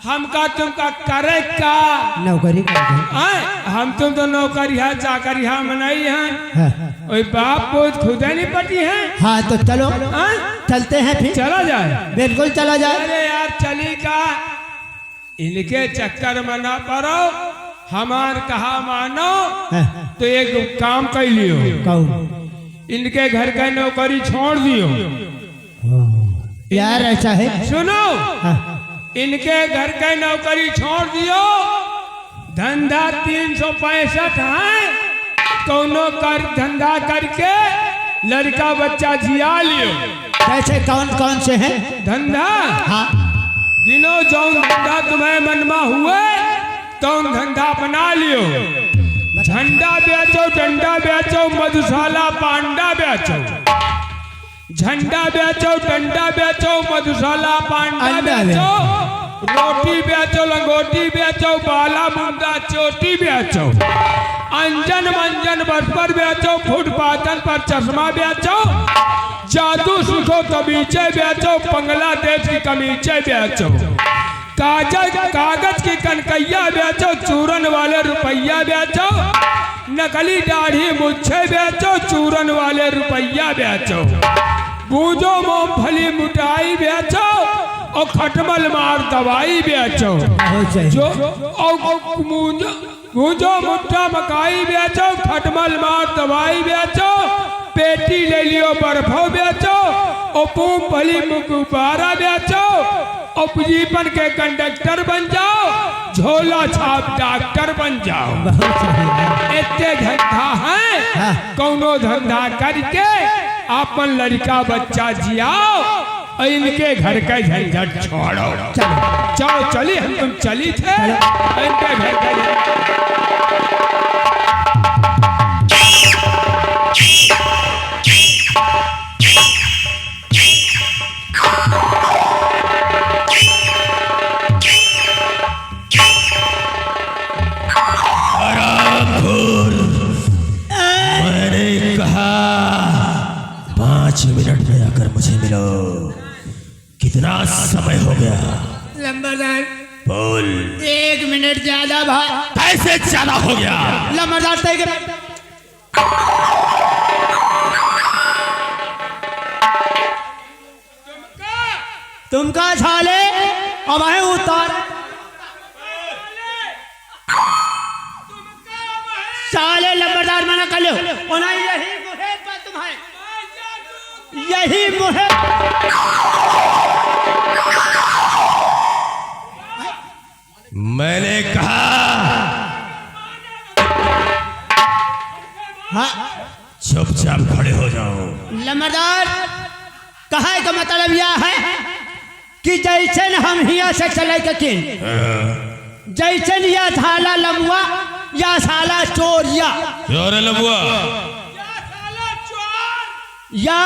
Speaker 4: हमका तुमका करे का
Speaker 2: नौकरी कर
Speaker 4: आए, हम तुम तो नौकरिया चाकरिया मनाई हैं,
Speaker 2: हाँ
Speaker 4: ओए बाप पूत खुद नहीं पटी है।
Speaker 2: हाँ तो चलो
Speaker 4: आए?
Speaker 2: चलते हैं फिर।
Speaker 4: चला जाए,
Speaker 2: बिल्कुल चला जाए।
Speaker 4: अरे यार चली का इनके चक्कर में ना पड़ो, हमार कहा मानो
Speaker 2: हाँ,
Speaker 4: तो एक काम कर लियो,
Speaker 2: कहूँ
Speaker 4: इनके घर का नौकरी छोड़ दियो।
Speaker 2: यार ऐसा है।
Speaker 4: सुनो
Speaker 2: हाँ,
Speaker 4: इनके घर का नौकरी छोड़ दियो, धंधा 365 है, कौनो कर धंधा करके लड़का बच्चा जिया लियो।
Speaker 2: कैसे कौन कौन से हैं?
Speaker 4: धंधा
Speaker 2: हाँ
Speaker 4: दिनों जौन धंधा तुम्हें मनमा हुए तौन धंधा बना लियो। झंडा बेचो, डंडा बेचो, मधुशाला पांडा बेचो, झंडा बेचो, डंडा बेचो, मधुशाला पांडा
Speaker 2: अंडा
Speaker 4: बेचो, रोटी बेचो, लंगोटी बेचो, बाला मुंडा चोटी बेचो, अंजन मंजन बरपर बेचो, फुटपाथन पर चश्मा बेचो, जादू सीखो कमीचे बेचो, बांग्लादेश की कमीचे बेचो, कागज की कनकैया बेचो, चूरन वाले रुपया बेचो, नकली दाढ़ी मुच्छे बेचो, चूरन वाले रुपया बेचो, गूंजो मूंगफली मिठाई बेचो, और खटमल मार दवाई बेचो,
Speaker 2: बहुत सही।
Speaker 4: जो गूंजो मुट्ठा मकाई बेचो, खटमल मार दवाई बेचो, पेटी ले लियो बर्फो बेचो, और मूंगफली गुब्बारा बेचो, और जीवन के कंडक्टर बन जाओ, झोला छाप डॉक्टर बन जाओ।
Speaker 2: बहुत सही है।
Speaker 4: इतने धंधा है,
Speaker 2: हाँ।
Speaker 4: कौनो धंधा करके अपन लड़का बच्चा जियाओ और इनके घर का झंझट छोड़ो।
Speaker 2: चलो
Speaker 4: चलो चली, हम तुम चली थे और इनके घर का
Speaker 3: मैंने कहा 5 मिनट में आकर मुझे मिलो। कितना समय हो गया?
Speaker 2: लंबरदार
Speaker 3: बोल।
Speaker 2: 1 मिनट ज्यादा भाई।
Speaker 3: कैसे ज्यादा हो गया?
Speaker 2: लंबरदार तय के तुम का छाले अब आए उतार साले लंबरदार मना कर लो। यही मुहे पर तुम्हारे यही मुहे
Speaker 3: मैंने कहा
Speaker 2: हाँ
Speaker 3: चुपचाप खड़े हो जाओ।
Speaker 2: लंबरदार कहा का मतलब यह है कि जैसे हम हिया से चले के किन जैसे या थाला लमुआ या साला चोरिया
Speaker 3: चोर लबुआ
Speaker 2: या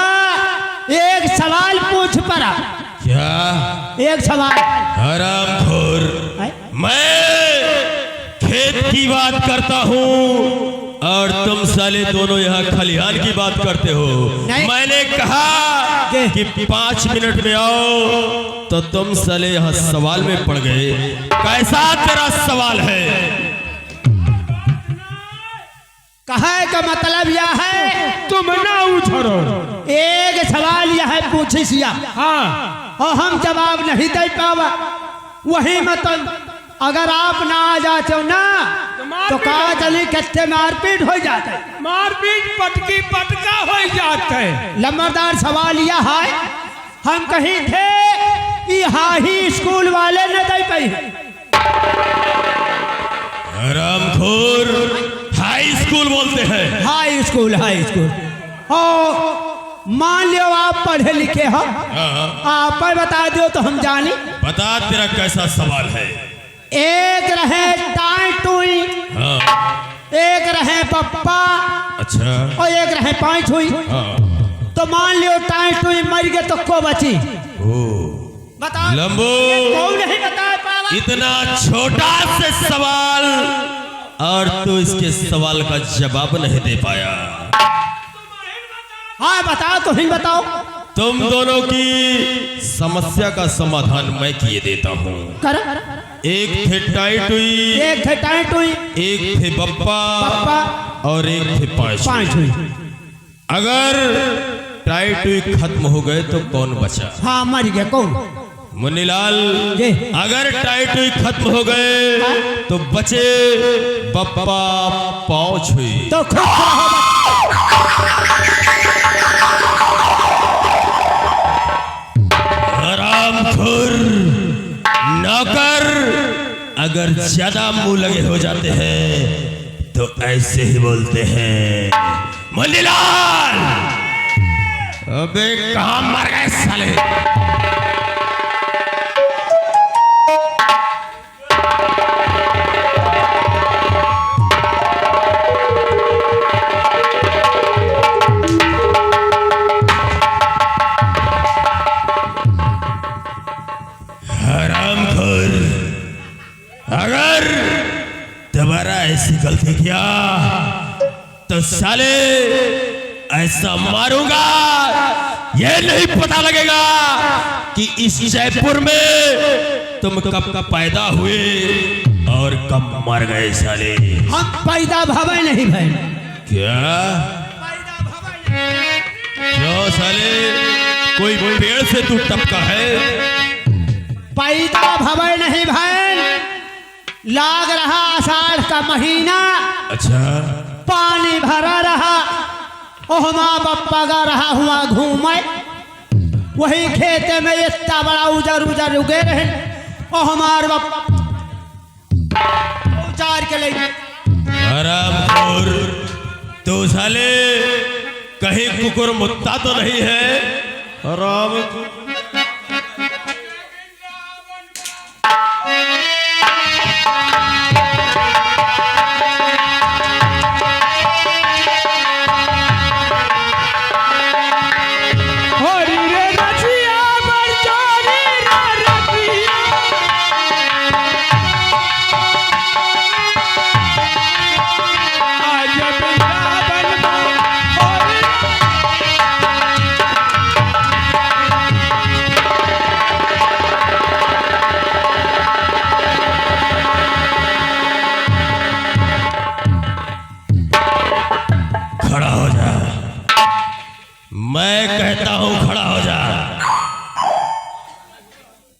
Speaker 2: एक सवाल पूछ पड़ा।
Speaker 3: क्या?
Speaker 2: एक सवाल
Speaker 3: हरामखोर, मैं खेत की बात करता हूँ और तुम साले दोनों यहाँ खलिहान की बात करते हो।
Speaker 2: नहीं।
Speaker 3: मैंने कहा कि 5 मिनट में आओ तो तुम साले यहाँ सवाल में पड़ गए। कैसा तेरा सवाल है?
Speaker 2: कहा का मतलब यह है
Speaker 4: तुम ना उछरो।
Speaker 2: एक सवाल यह है पूछिया
Speaker 4: हाँ
Speaker 2: और हम जवाब नहीं दे पावा। वही मतलब अगर आप ना आ जाते हो ना तो कहा चली कच्चे मारपीट हो जाते।
Speaker 4: मारपीट पटकी पटका हो जाते।
Speaker 2: लंबरदार सवाल यह है हम कहीं थे कि हाई स्कूल वाले न दे पाई।
Speaker 3: हरामखोर, हाई स्कूल बोलते हैं।
Speaker 2: हाई स्कूल और मान लो आप पढ़े लिखे हो आप पर बता दो तो हम जानी।
Speaker 3: बता तेरा कैसा सवाल है?
Speaker 2: एक रहे टाई टुई
Speaker 3: हाँ।
Speaker 2: एक रहे पप्पा
Speaker 3: अच्छा।
Speaker 2: और एक रहे पाँच हुई।
Speaker 3: हाँ।
Speaker 2: तो मान लियो टाई टुई मर गए तो को बची?
Speaker 3: ओ
Speaker 2: बता
Speaker 3: लंबू,
Speaker 2: कौन नहीं बता पावा।
Speaker 3: इतना छोटा से सवाल और तू इसके सवाल का जवाब नहीं दे पाया।
Speaker 2: हाँ बताओ तो ही बताओ।
Speaker 3: तुम दोनों की समस्या का समाधान मैं किए देता हूँ।
Speaker 2: कर
Speaker 3: एक थे टाई टुई,
Speaker 2: एक थे टाई टुई
Speaker 3: एक थे बप्पा
Speaker 2: पप्पा
Speaker 3: और एक थे पाँच
Speaker 2: पाँच हुई।
Speaker 3: अगर टाई टुई खत्म हो गए तो कौन बचा?
Speaker 2: हाँ मर गए कौन?
Speaker 3: मुन्नीलाल,
Speaker 2: जी।
Speaker 3: अगर टाई टुई खत्म हो गए तो बचे बप्पा पाँच हुई।
Speaker 2: तो खुद रहो।
Speaker 3: हरामखोर नौकर, अगर ज्यादा मुंह लगे हो जाते हैं तो ऐसे ही बोलते हैं। मुन्नीलाल, अबे कहाँ मर गए साले? हरामखोर, अगर दोबारा ऐसी गलती किया तो साले ऐसा मारूंगा ये नहीं पता लगेगा कि इस जयपुर में तुम कब पैदा हुए और कब मर गए साले।
Speaker 2: हम पैदा भवे नहीं भाई।
Speaker 3: क्या? क्यों साले, कोई पेड़ से तू टपका है?
Speaker 2: पैदा भवे नहीं भाई। लाग रहा आषाढ़ का महीना,
Speaker 3: अच्छा।
Speaker 2: पानी भरा रहा और माँ बप्पा गा रहा हुआ घूमे। वही खेते में इतना बड़ा उजर उजर उगे रहे और हमारे बप्पा उचार के ले गए।
Speaker 3: हरामखोर, तू साले कहीं कुकुर मुत्ता तो नहीं है? राम
Speaker 4: होरी रे रचिया बर चोरी रे रचिया आज वृंदावन में होरी
Speaker 3: खड़ा हो जा। मैं कहता हूं खड़ा हो जा।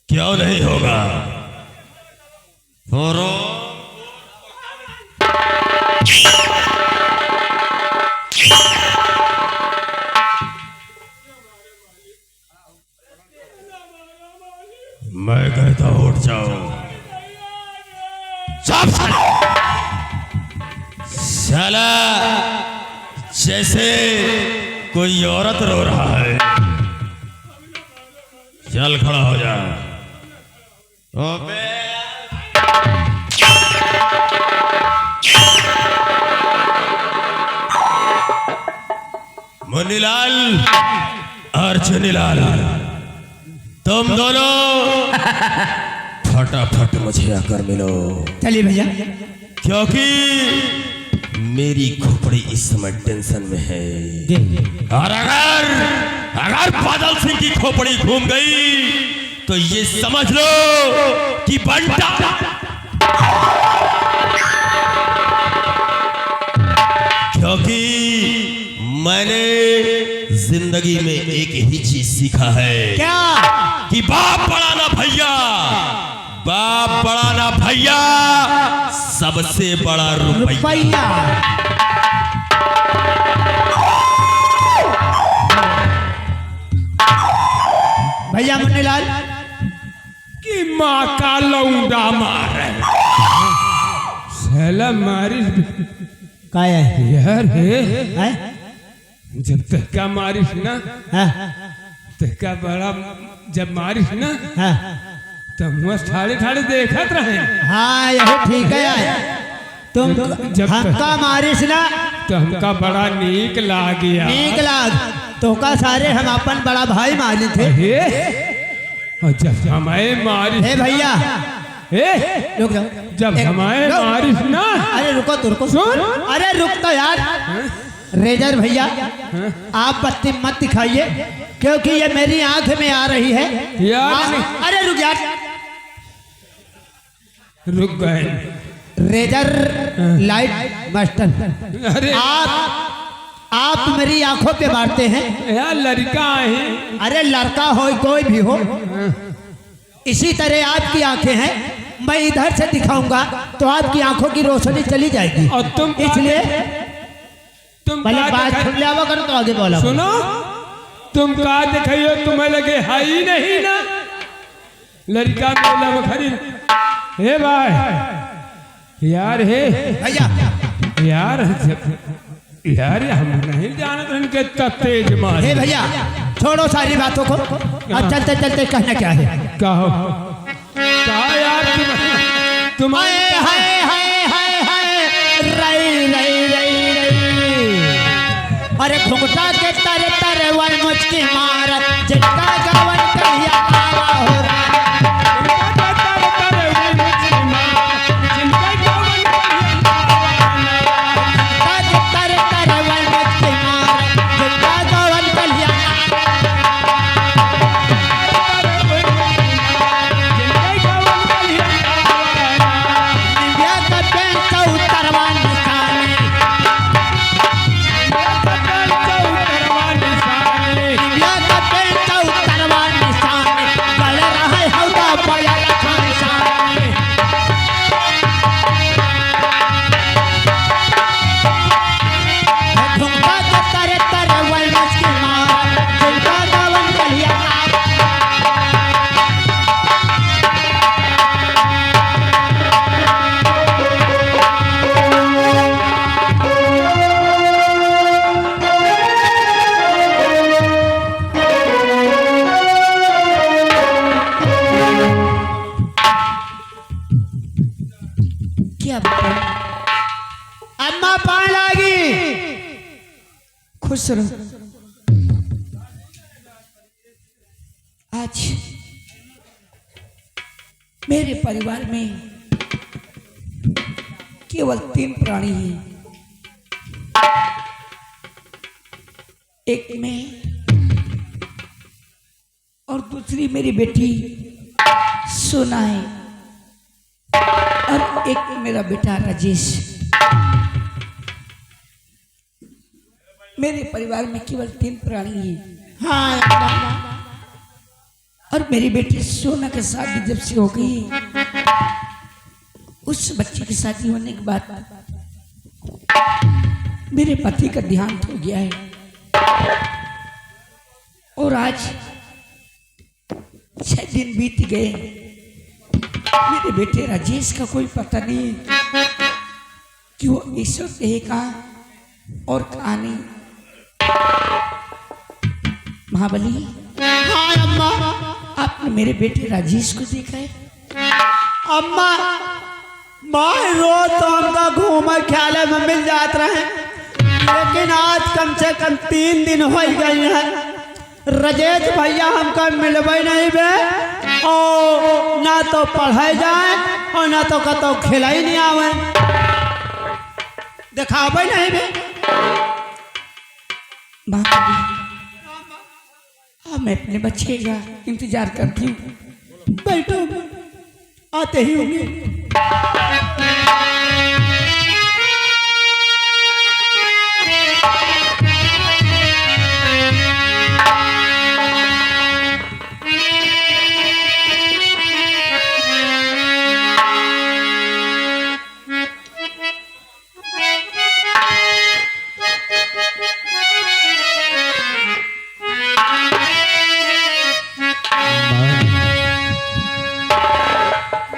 Speaker 3: क्यों नहीं होगा? और मैं कहता हूं उठ जाओ। सब साला जैसे कोई औरत रो रहा है। चल खड़ा हो जा। अबे मुन्नीलाल और चुन्नीलाल, तुम दोनों फटाफट मुझे आकर मिलो,
Speaker 2: चलिए भैया।
Speaker 3: क्योंकि मेरी खोपड़ी इस समय टेंशन में है। और अगर बादल सिंह की खोपड़ी घूम गई तो ये समझ लो कि बंटा क्योंकि मैंने जिंदगी में एक ही चीज सीखा है।
Speaker 2: क्या?
Speaker 3: कि बाप बड़ा ना भैया, बाप बड़ा ना भैया, सबसे बड़ा रुपया।
Speaker 2: रुपया। भैया मुन्नीलाल,
Speaker 4: की माँ का लौंडा मारे साला मारिस
Speaker 2: का है?
Speaker 4: यार है
Speaker 2: हैं?
Speaker 4: जब तक का मारिस ना
Speaker 2: हाँ,
Speaker 4: तक बड़ा जब मारिस ना
Speaker 2: हाँ,
Speaker 4: तब मुँह ठाड़े ठाड़े देखत रहे।
Speaker 2: हाँ, यही ठीक है यार। तुम
Speaker 4: जब-
Speaker 2: हमका मारिस ना
Speaker 4: तो हमका बड़ा नीक लागिया।
Speaker 2: नीक लाग तो का सारे हम अपन बड़ा भाई माने थे।
Speaker 4: हे और जब हमारे मारिस
Speaker 2: हे भैया
Speaker 4: हे
Speaker 2: रुक जाओ।
Speaker 4: जब हमारे
Speaker 2: रुक।
Speaker 4: मारिस ना
Speaker 2: अरे रुको तो रुको।
Speaker 4: सुन।
Speaker 2: अरे रुक तो यार। रेजर भैया आप बत्ती मत दिखाइए क्योंकि ये मेरी आंख में आ रही है
Speaker 4: यार।
Speaker 2: अरे रुक यार।
Speaker 4: रुक गए।
Speaker 2: रेजर लाइट मास्टर
Speaker 4: अरे
Speaker 2: आप मेरी आंखों पे मारते हैं।
Speaker 4: यार लड़का है।
Speaker 2: अरे लड़का हो कोई भी हो, इसी तरह आपकी आंखें हैं। मैं इधर से दिखाऊंगा तो आपकी आंखों की रोशनी चली जाएगी।
Speaker 4: और तुम
Speaker 2: इसलिए
Speaker 4: तुम
Speaker 2: पहले
Speaker 4: का
Speaker 2: बात
Speaker 4: दिखाई-
Speaker 2: सुन लिया करो तो आगे बोला।
Speaker 4: सुनो, तुम का दिखाइयो तुम्हें लगे है ही नहीं ना लड़का मेला में खड़ी। हे भाई यार हे
Speaker 2: भैया
Speaker 4: यार यार हम नहीं जानते इनके इतना तेज मार।
Speaker 2: हे भैया छोड़ो सारी बातों को और चलते चलते कहना क्या है।
Speaker 4: कहो कहा यार तुम
Speaker 2: हाय हाय हाय हाय हाय रई रई रई रई। अरे घुंघटा के तर तर वन मुझकी मारत जिनका गवन कहिया आवा हो रहा। तर तर वन मुझकी मारत जिनका गवन कहिया। निव्या का पेन चौतरवा निशानी। निव्या का पेन चौतरवा
Speaker 1: खुश रहो। आज मेरे परिवार में केवल 3 प्राणी हैं। एक मैं और दूसरी मेरी बेटी सोना है और एक मेरा बेटा राजेश। मेरे परिवार में केवल 3 प्राणी हैं।
Speaker 2: हाँ
Speaker 1: और मेरी बेटी सोना के शादी जब से हो गई, उस बच्चे की शादी होने के बाद मेरे पति का देहांत हो गया है। और आज 6 दिन बीत गए, मेरे बेटे राजेश का कोई पता नहीं कि वो ईश्वर है कहाँ और कहाँ नहीं। महाबली,
Speaker 2: हाँ अम्मा।
Speaker 1: आपने मेरे बेटे राजेश को देखा है?
Speaker 2: अम्मा माँ रोज तो हमका घूमे ख्याल में मिल जात रहे, लेकिन आज कम से कम 3 दिन हो गए हैं। राजेश भैया हमका मिलवे नहीं बे, और ना तो पढ़ाई जाए और ना तो कतो खिलाई नहीं आवे, दिखावे नहीं बे।
Speaker 1: महाबली, मैं अपने बच्चे का इंतजार करती हूँ।
Speaker 2: बैठो, आते ही होंगे।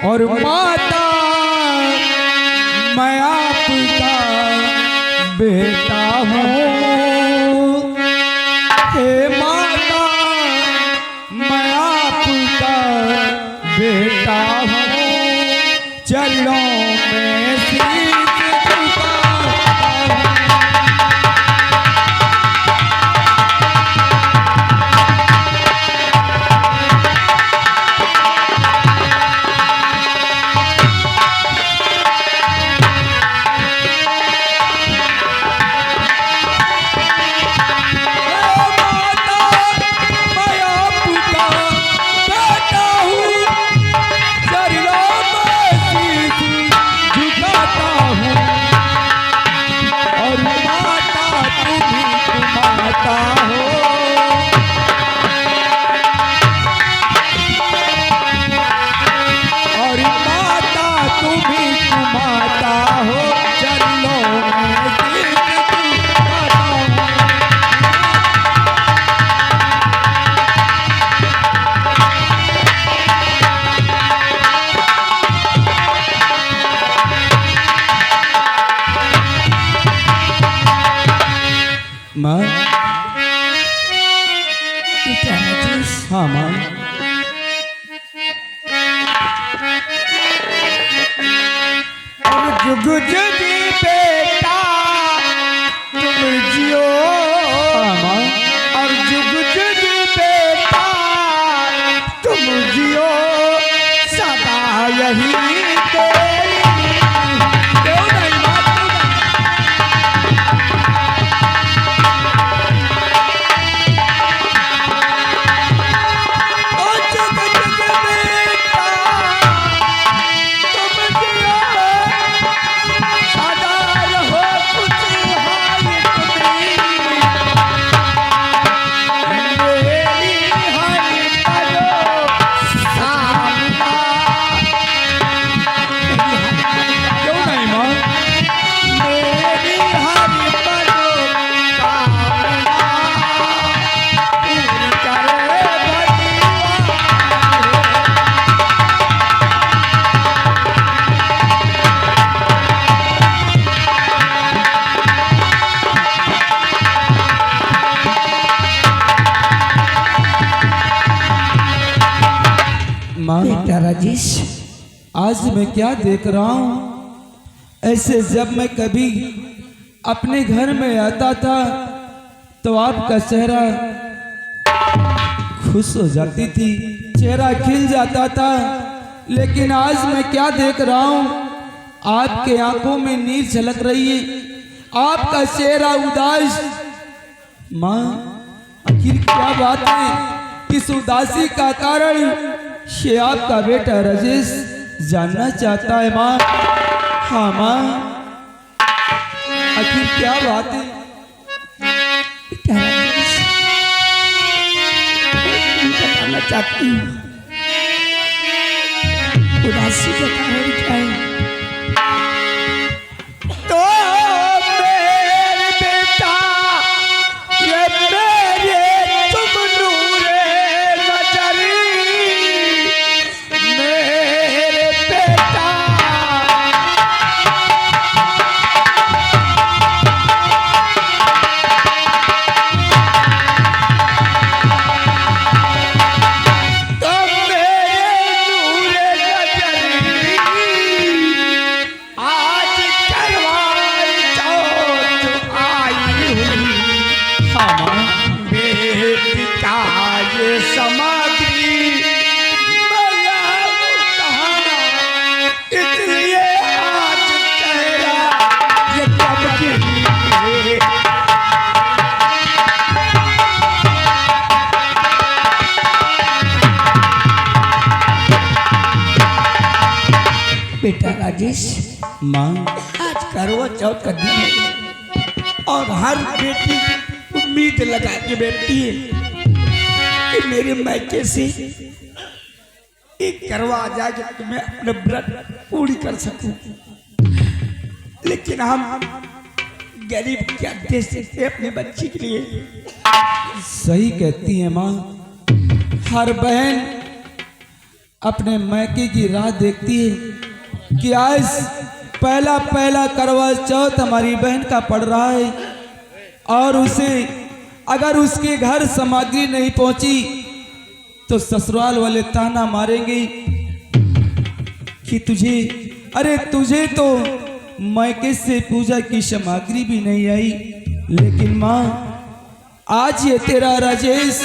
Speaker 4: और माता मैं आपका बेटा हूँ, हे माता मैं आपका बेटा हूँ, चरणों में शीश झुकाता हूँ। माँ,
Speaker 1: बेटा राजेश,
Speaker 4: हाँ माँ,
Speaker 2: जुग जुग बेटा तुम जियो,
Speaker 4: हाँ माँ,
Speaker 2: और जुग जुग बेटा तुम जियो, सदा यही तेरी।
Speaker 4: क्यों नहीं बात
Speaker 2: ओ जुग जुग बेटा तुम जियो, सदा रहो खुशहाल तुम्ही, मेरी हर पलो सामना।
Speaker 4: क्यों नहीं माँ?
Speaker 2: मेरी हर पलो सामना, पूरी करे भगवान।
Speaker 4: माँ,
Speaker 1: बेटा राजेश,
Speaker 4: आज मैं क्या देख रहा हूँ? ऐसे जब मैं कभी अपने घर में आता था
Speaker 5: तो आपका चेहरा खुश हो जाती थी, चेहरा खिल जाता था। लेकिन आज मैं क्या देख रहा हूँ, आपके आंखों में नीर झलक रही है, आपका चेहरा उदास। माँ, आखिर क्या बात है? इस उदासी का कारण ये आपका बेटा राजेश जानना चाहता है। माँ, हाँ माँ, आखिर क्या बात है?
Speaker 1: बेटा राजेश, मैं बताना चाहती हूँ उदासी का कारण क्या है।
Speaker 4: तो मेरे बेटा, ये मेरे तुम नूरे नजरी, मेरे बेटा। तो मेरे नूरे नजरी, आज करवाई चौथ आई हुई।
Speaker 5: हाँ माँ,
Speaker 4: बेटी का ये सामग्री मतलब कहाँ, इसलिए आज चेहरा ये चमकी।
Speaker 1: बेटा राजेश,
Speaker 5: माँ,
Speaker 1: आज करवा चौथ का दिन है और हर बेटी उम्मीद लगा के बैठती है कि मेरे मायके से एक करवा आ जाए तो मैं अपने व्रत पूरी कर सकूं। लेकिन हम गरीब क्या दे सकते अपने बच्चे के लिए।
Speaker 5: सही कहती है माँ। हर बहन अपने मायके की राह देखती है कि आज पहला पहला करवा चौथ हमारी बहन का पड़ रहा है और उसे अगर उसके घर सामग्री नहीं पहुंची तो ससुराल वाले ताना मारेंगे कि तुझे तो मायके से पूजा की सामग्री भी नहीं आई। लेकिन माँ, आज ये तेरा राजेश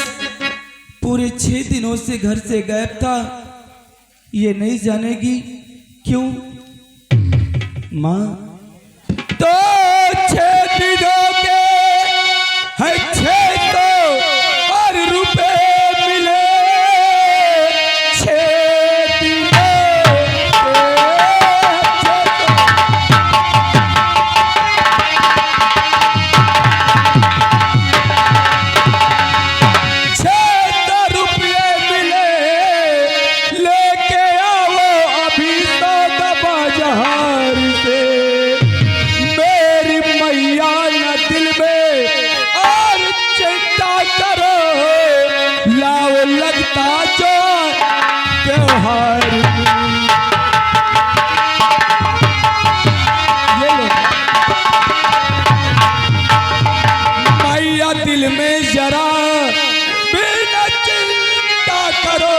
Speaker 5: पूरे 6 दिनों से घर से गायब था, ये नहीं जानेगी क्यों? माँ,
Speaker 4: तो 6 दिनों के है 6 और रुपए मिले 6 दिनों के 6 रुपये मिले। लेके आओ अभी सौदा बाजार से, मेरी मैया न दिल में और चिंता करो, लाओ लगता जो त्योहार। ये लो मैया दिल में जरा बिना चिंता करो,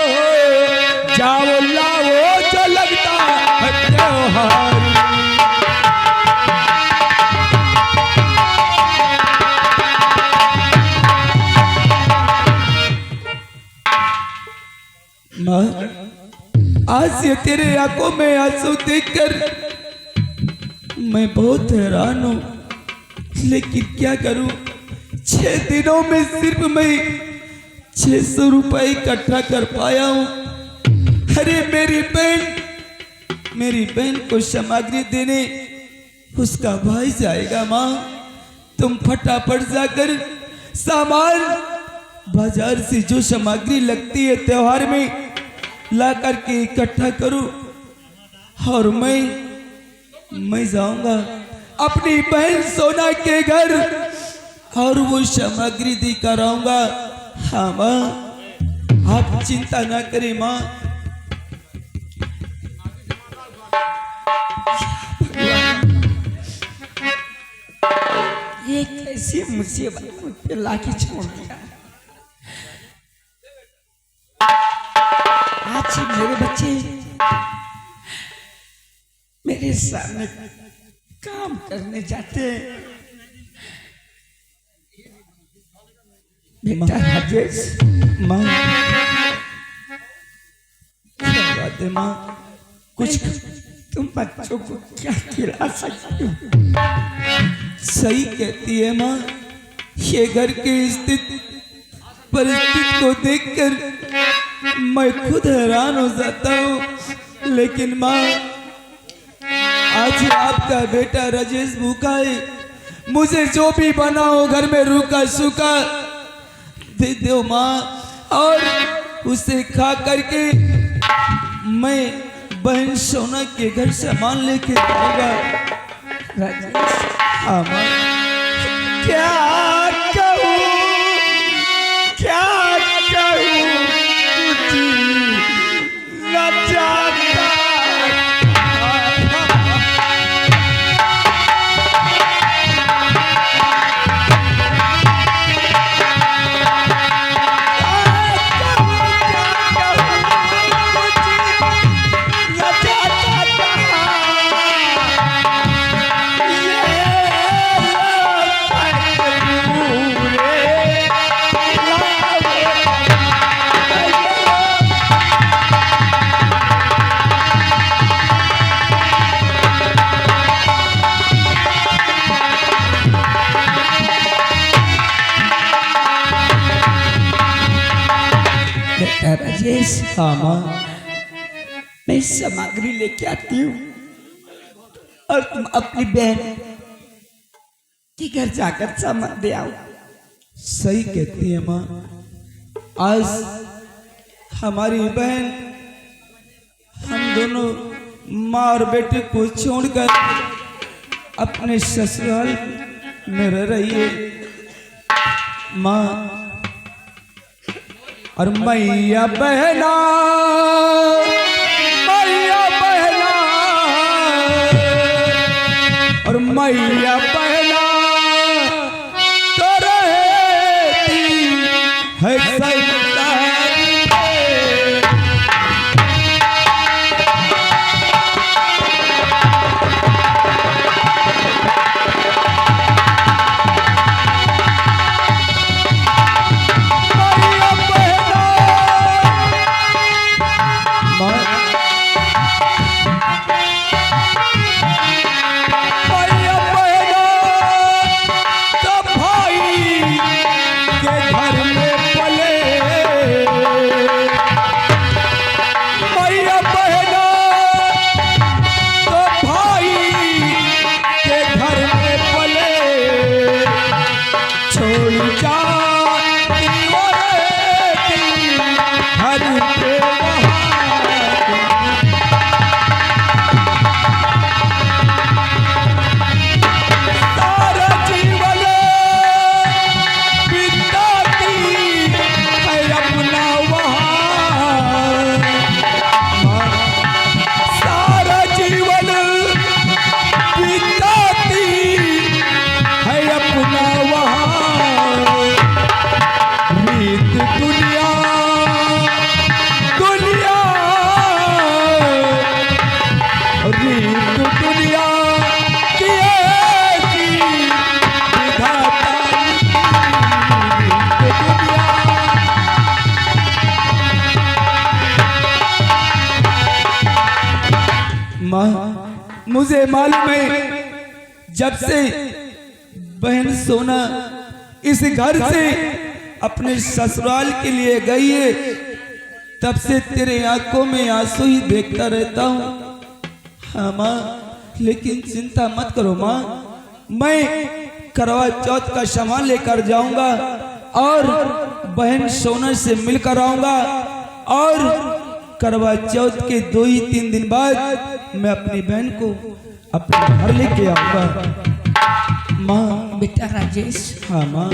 Speaker 4: जाओ लाओ जो लगता है त्योहार।
Speaker 5: माँ, आज ये तेरे आंखों में आंसू देखकर मैं बहुत हैरान हूँ। लेकिन क्या करूँ, 6 दिनों में सिर्फ मैं 600 रुपए इकट्ठा कर पाया हूँ। अरे मेरी बहन को सामग्री देने उसका भाई जाएगा। माँ, तुम फटाफट जाकर सामान बाजार से जो सामग्री लगती है त्योहार में ला करके इकट्ठा करो और मैं जाऊंगा अपनी बहन सोना के घर और वो सामग्री देकर आऊंगा। हाँ माँ, आप चिंता ना करें माँ।
Speaker 1: ये कैसी मुसीबत मुझ पे लाके छोड़ दिया। आज मेरे बच्चे मेरे सामने काम करने जाते हैं,
Speaker 5: बेटा राजेश, माँ क्या बात है माँ, कुछ तुम बच्चों को क्या खिला सकती हो? सही कहती है माँ, ये घर की स्थिति परिस्थिति को देखकर मैं खुद हैरान हो जाता हूँ। लेकिन माँ, आज आपका बेटा राजेश भूखा है, मुझे जो भी बना हो घर में रूखा सूखा दे दो माँ, और उसे खा करके मैं बहन सोना के घर सामान लेके जाऊंगा। राजेश, हाँ माँ, क्या कहूँ क्या कहूँ, कुछ न जानता। राजेश, हाँ माँ, मैं सामग्री लेके आती हूँ और तुम अपनी बहन के घर जाकर सामान दे आओ। सही कहती है माँ, आज हमारी बहन हम दोनों माँ और बेटे को छोड़कर अपने ससुराल में रह रही है माँ। और मैया बहना और मैया बहना तो रहती है संसार में। माँ, मुझे मालूम है जब से बहन सोना इस घर से अपने ससुराल के लिए गई है, तब से तेरे आंखों में आंसू ही देखता रहता हूँ। हाँ माँ, लेकिन चिंता मत करो माँ, मैं करवा चौथ का सामान लेकर जाऊंगा और बहन सोना से मिलकर आऊंगा, और करवा चौथ के 2 ही 3 दिन बाद मैं अपनी बहन को अपने घर लेके आऊंगा। माँ,
Speaker 1: बेटा राजेश,
Speaker 5: हाँ माँ,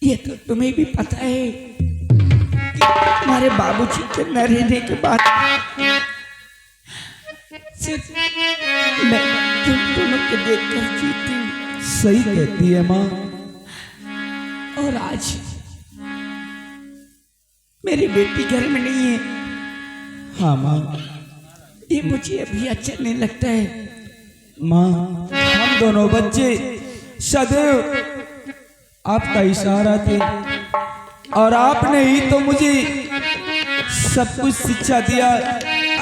Speaker 1: ये तो तुम्हें भी पता है कि हमारे बाबूजी के न रहने के बाद सिर्फ मैं तुम दोनों को देखकर जीती हूँ।
Speaker 5: सही कहती है माँ।
Speaker 1: और आज मेरी बेटी घर में नहीं है।
Speaker 5: हाँ माँ,
Speaker 1: ये मुझे अभी अच्छा नहीं लगता है।
Speaker 5: माँ, हम दोनों बच्चे सदैव आपका इशारा थे और आपने ही तो मुझे सब कुछ शिक्षा दिया।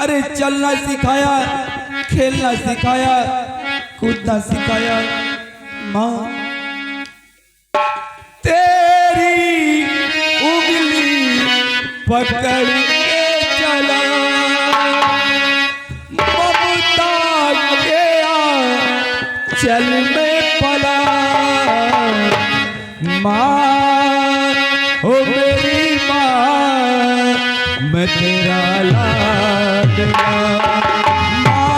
Speaker 5: अरे चलना सिखाया, खेलना सिखाया, कूदना सिखाया। माँ तेरी उंगली पकड़ के चला, ममता गया चल में पला। माँ ओ मेरी माँ, मैं तेरा लाडला। माँ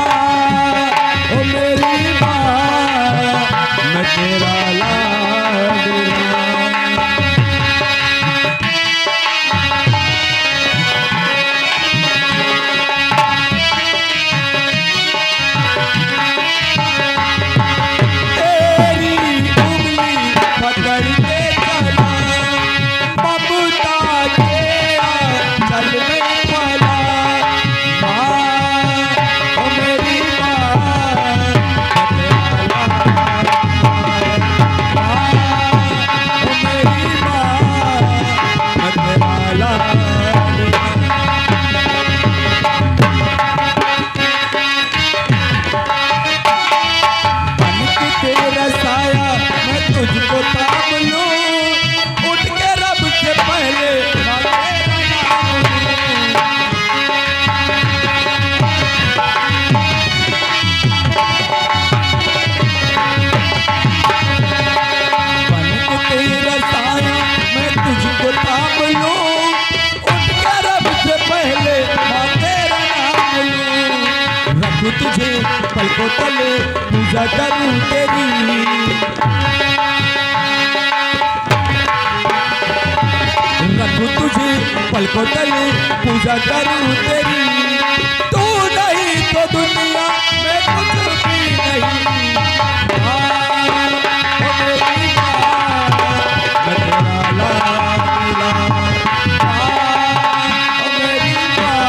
Speaker 5: ओ मेरी माँ, मैं तेरा लाडला। तुझे पलकों तले पूजा करूं तेरी। रखूं तुझे पलकों तले पूजा करूं तेरी। तू नहीं तो दुनिया में कुछ भी नहीं। मेरी माँ, मैं तेरा लाडला। मेरी माँ,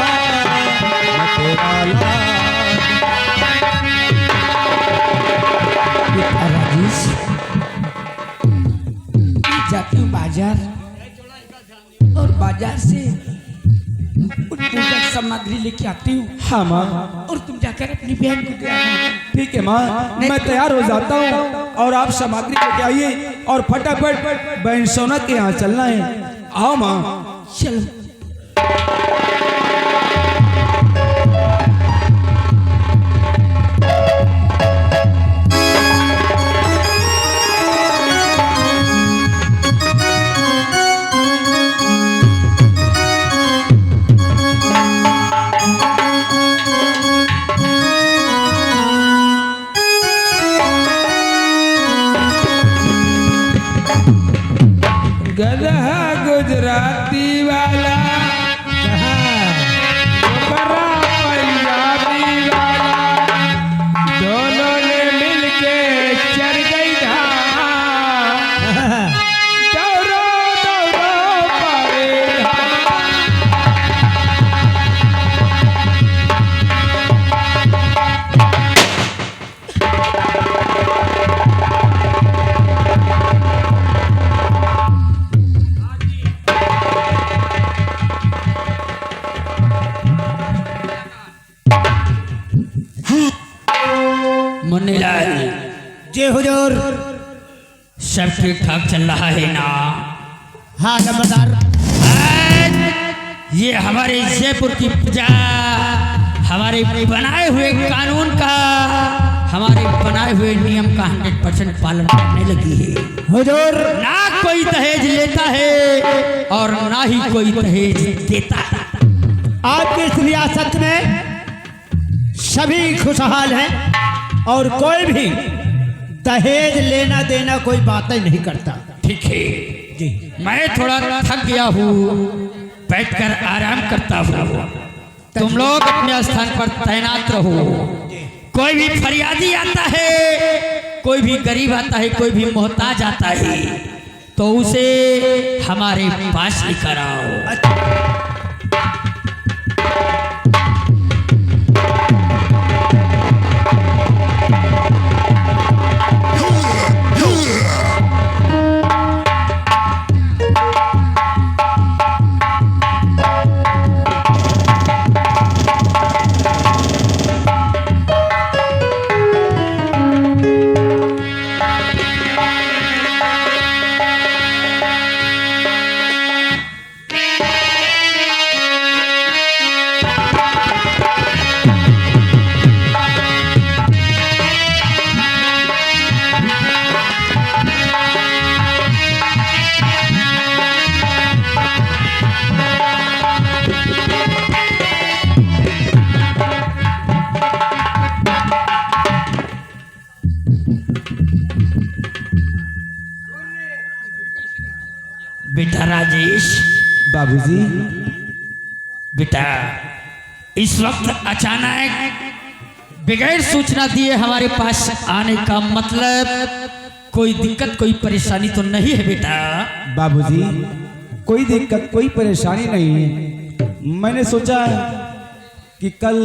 Speaker 5: मैं तेरा लाडला।
Speaker 1: राजेश, जाती हूँ बाजार और बाजार से कुछ पूजा सामग्री लेके आती हूँ।
Speaker 5: हाँ माँ,
Speaker 1: और तुम जाकर अपनी बहन को दे आना।
Speaker 5: ठीक है माँ, मैं तैयार हो जाता हूँ और आप सामग्री लेके आइए और फटाफट बहन सोना के यहाँ चलना है। आओ माँ।
Speaker 1: चलो।
Speaker 4: गधा गुजराती वाला, बड़ा पंजाबी वाला, दोनों ने मिलके चढ़ गई धाम। दौड़ो दौड़ो पारे धाम।
Speaker 1: मुन्नीलाल,
Speaker 2: जी हुजूर।
Speaker 1: सब ठीक ठाक चल रहा है ना?
Speaker 2: हाँ नंबरदार।
Speaker 1: ये हमारे जयपुर की प्रजा हमारे बनाए हुए कानून का, हमारे बनाए हुए नियम का 100% पालन करने लगी है।
Speaker 2: हुजूर,
Speaker 1: ना कोई दहेज लेता है और ना ही कोई दहेज देता है।
Speaker 2: आपकी इस रियासत में सभी खुशहाल हैं और कोई भी दहेज लेना देना कोई बात ही नहीं करता।
Speaker 1: ठीक है
Speaker 2: जी।
Speaker 1: मैं थोड़ा थक गया हूँ, बैठकर आराम करता हूँ। तुम लोग अपने स्थान पर तैनात रहो। कोई भी फरियादी आता है, कोई भी गरीब आता है, कोई भी मोहताज आता है, तो उसे हमारे पास लेकर आओ। बेटा राजेश,
Speaker 5: बाबूजी।
Speaker 1: बेटा इस वक्त अचानक बगैर सूचना दिए हमारे पास आने का मतलब कोई दिक्कत कोई परेशानी तो नहीं है बेटा?
Speaker 5: बाबूजी, कोई दिक्कत कोई परेशानी नहीं है। मैंने सोचा कि कल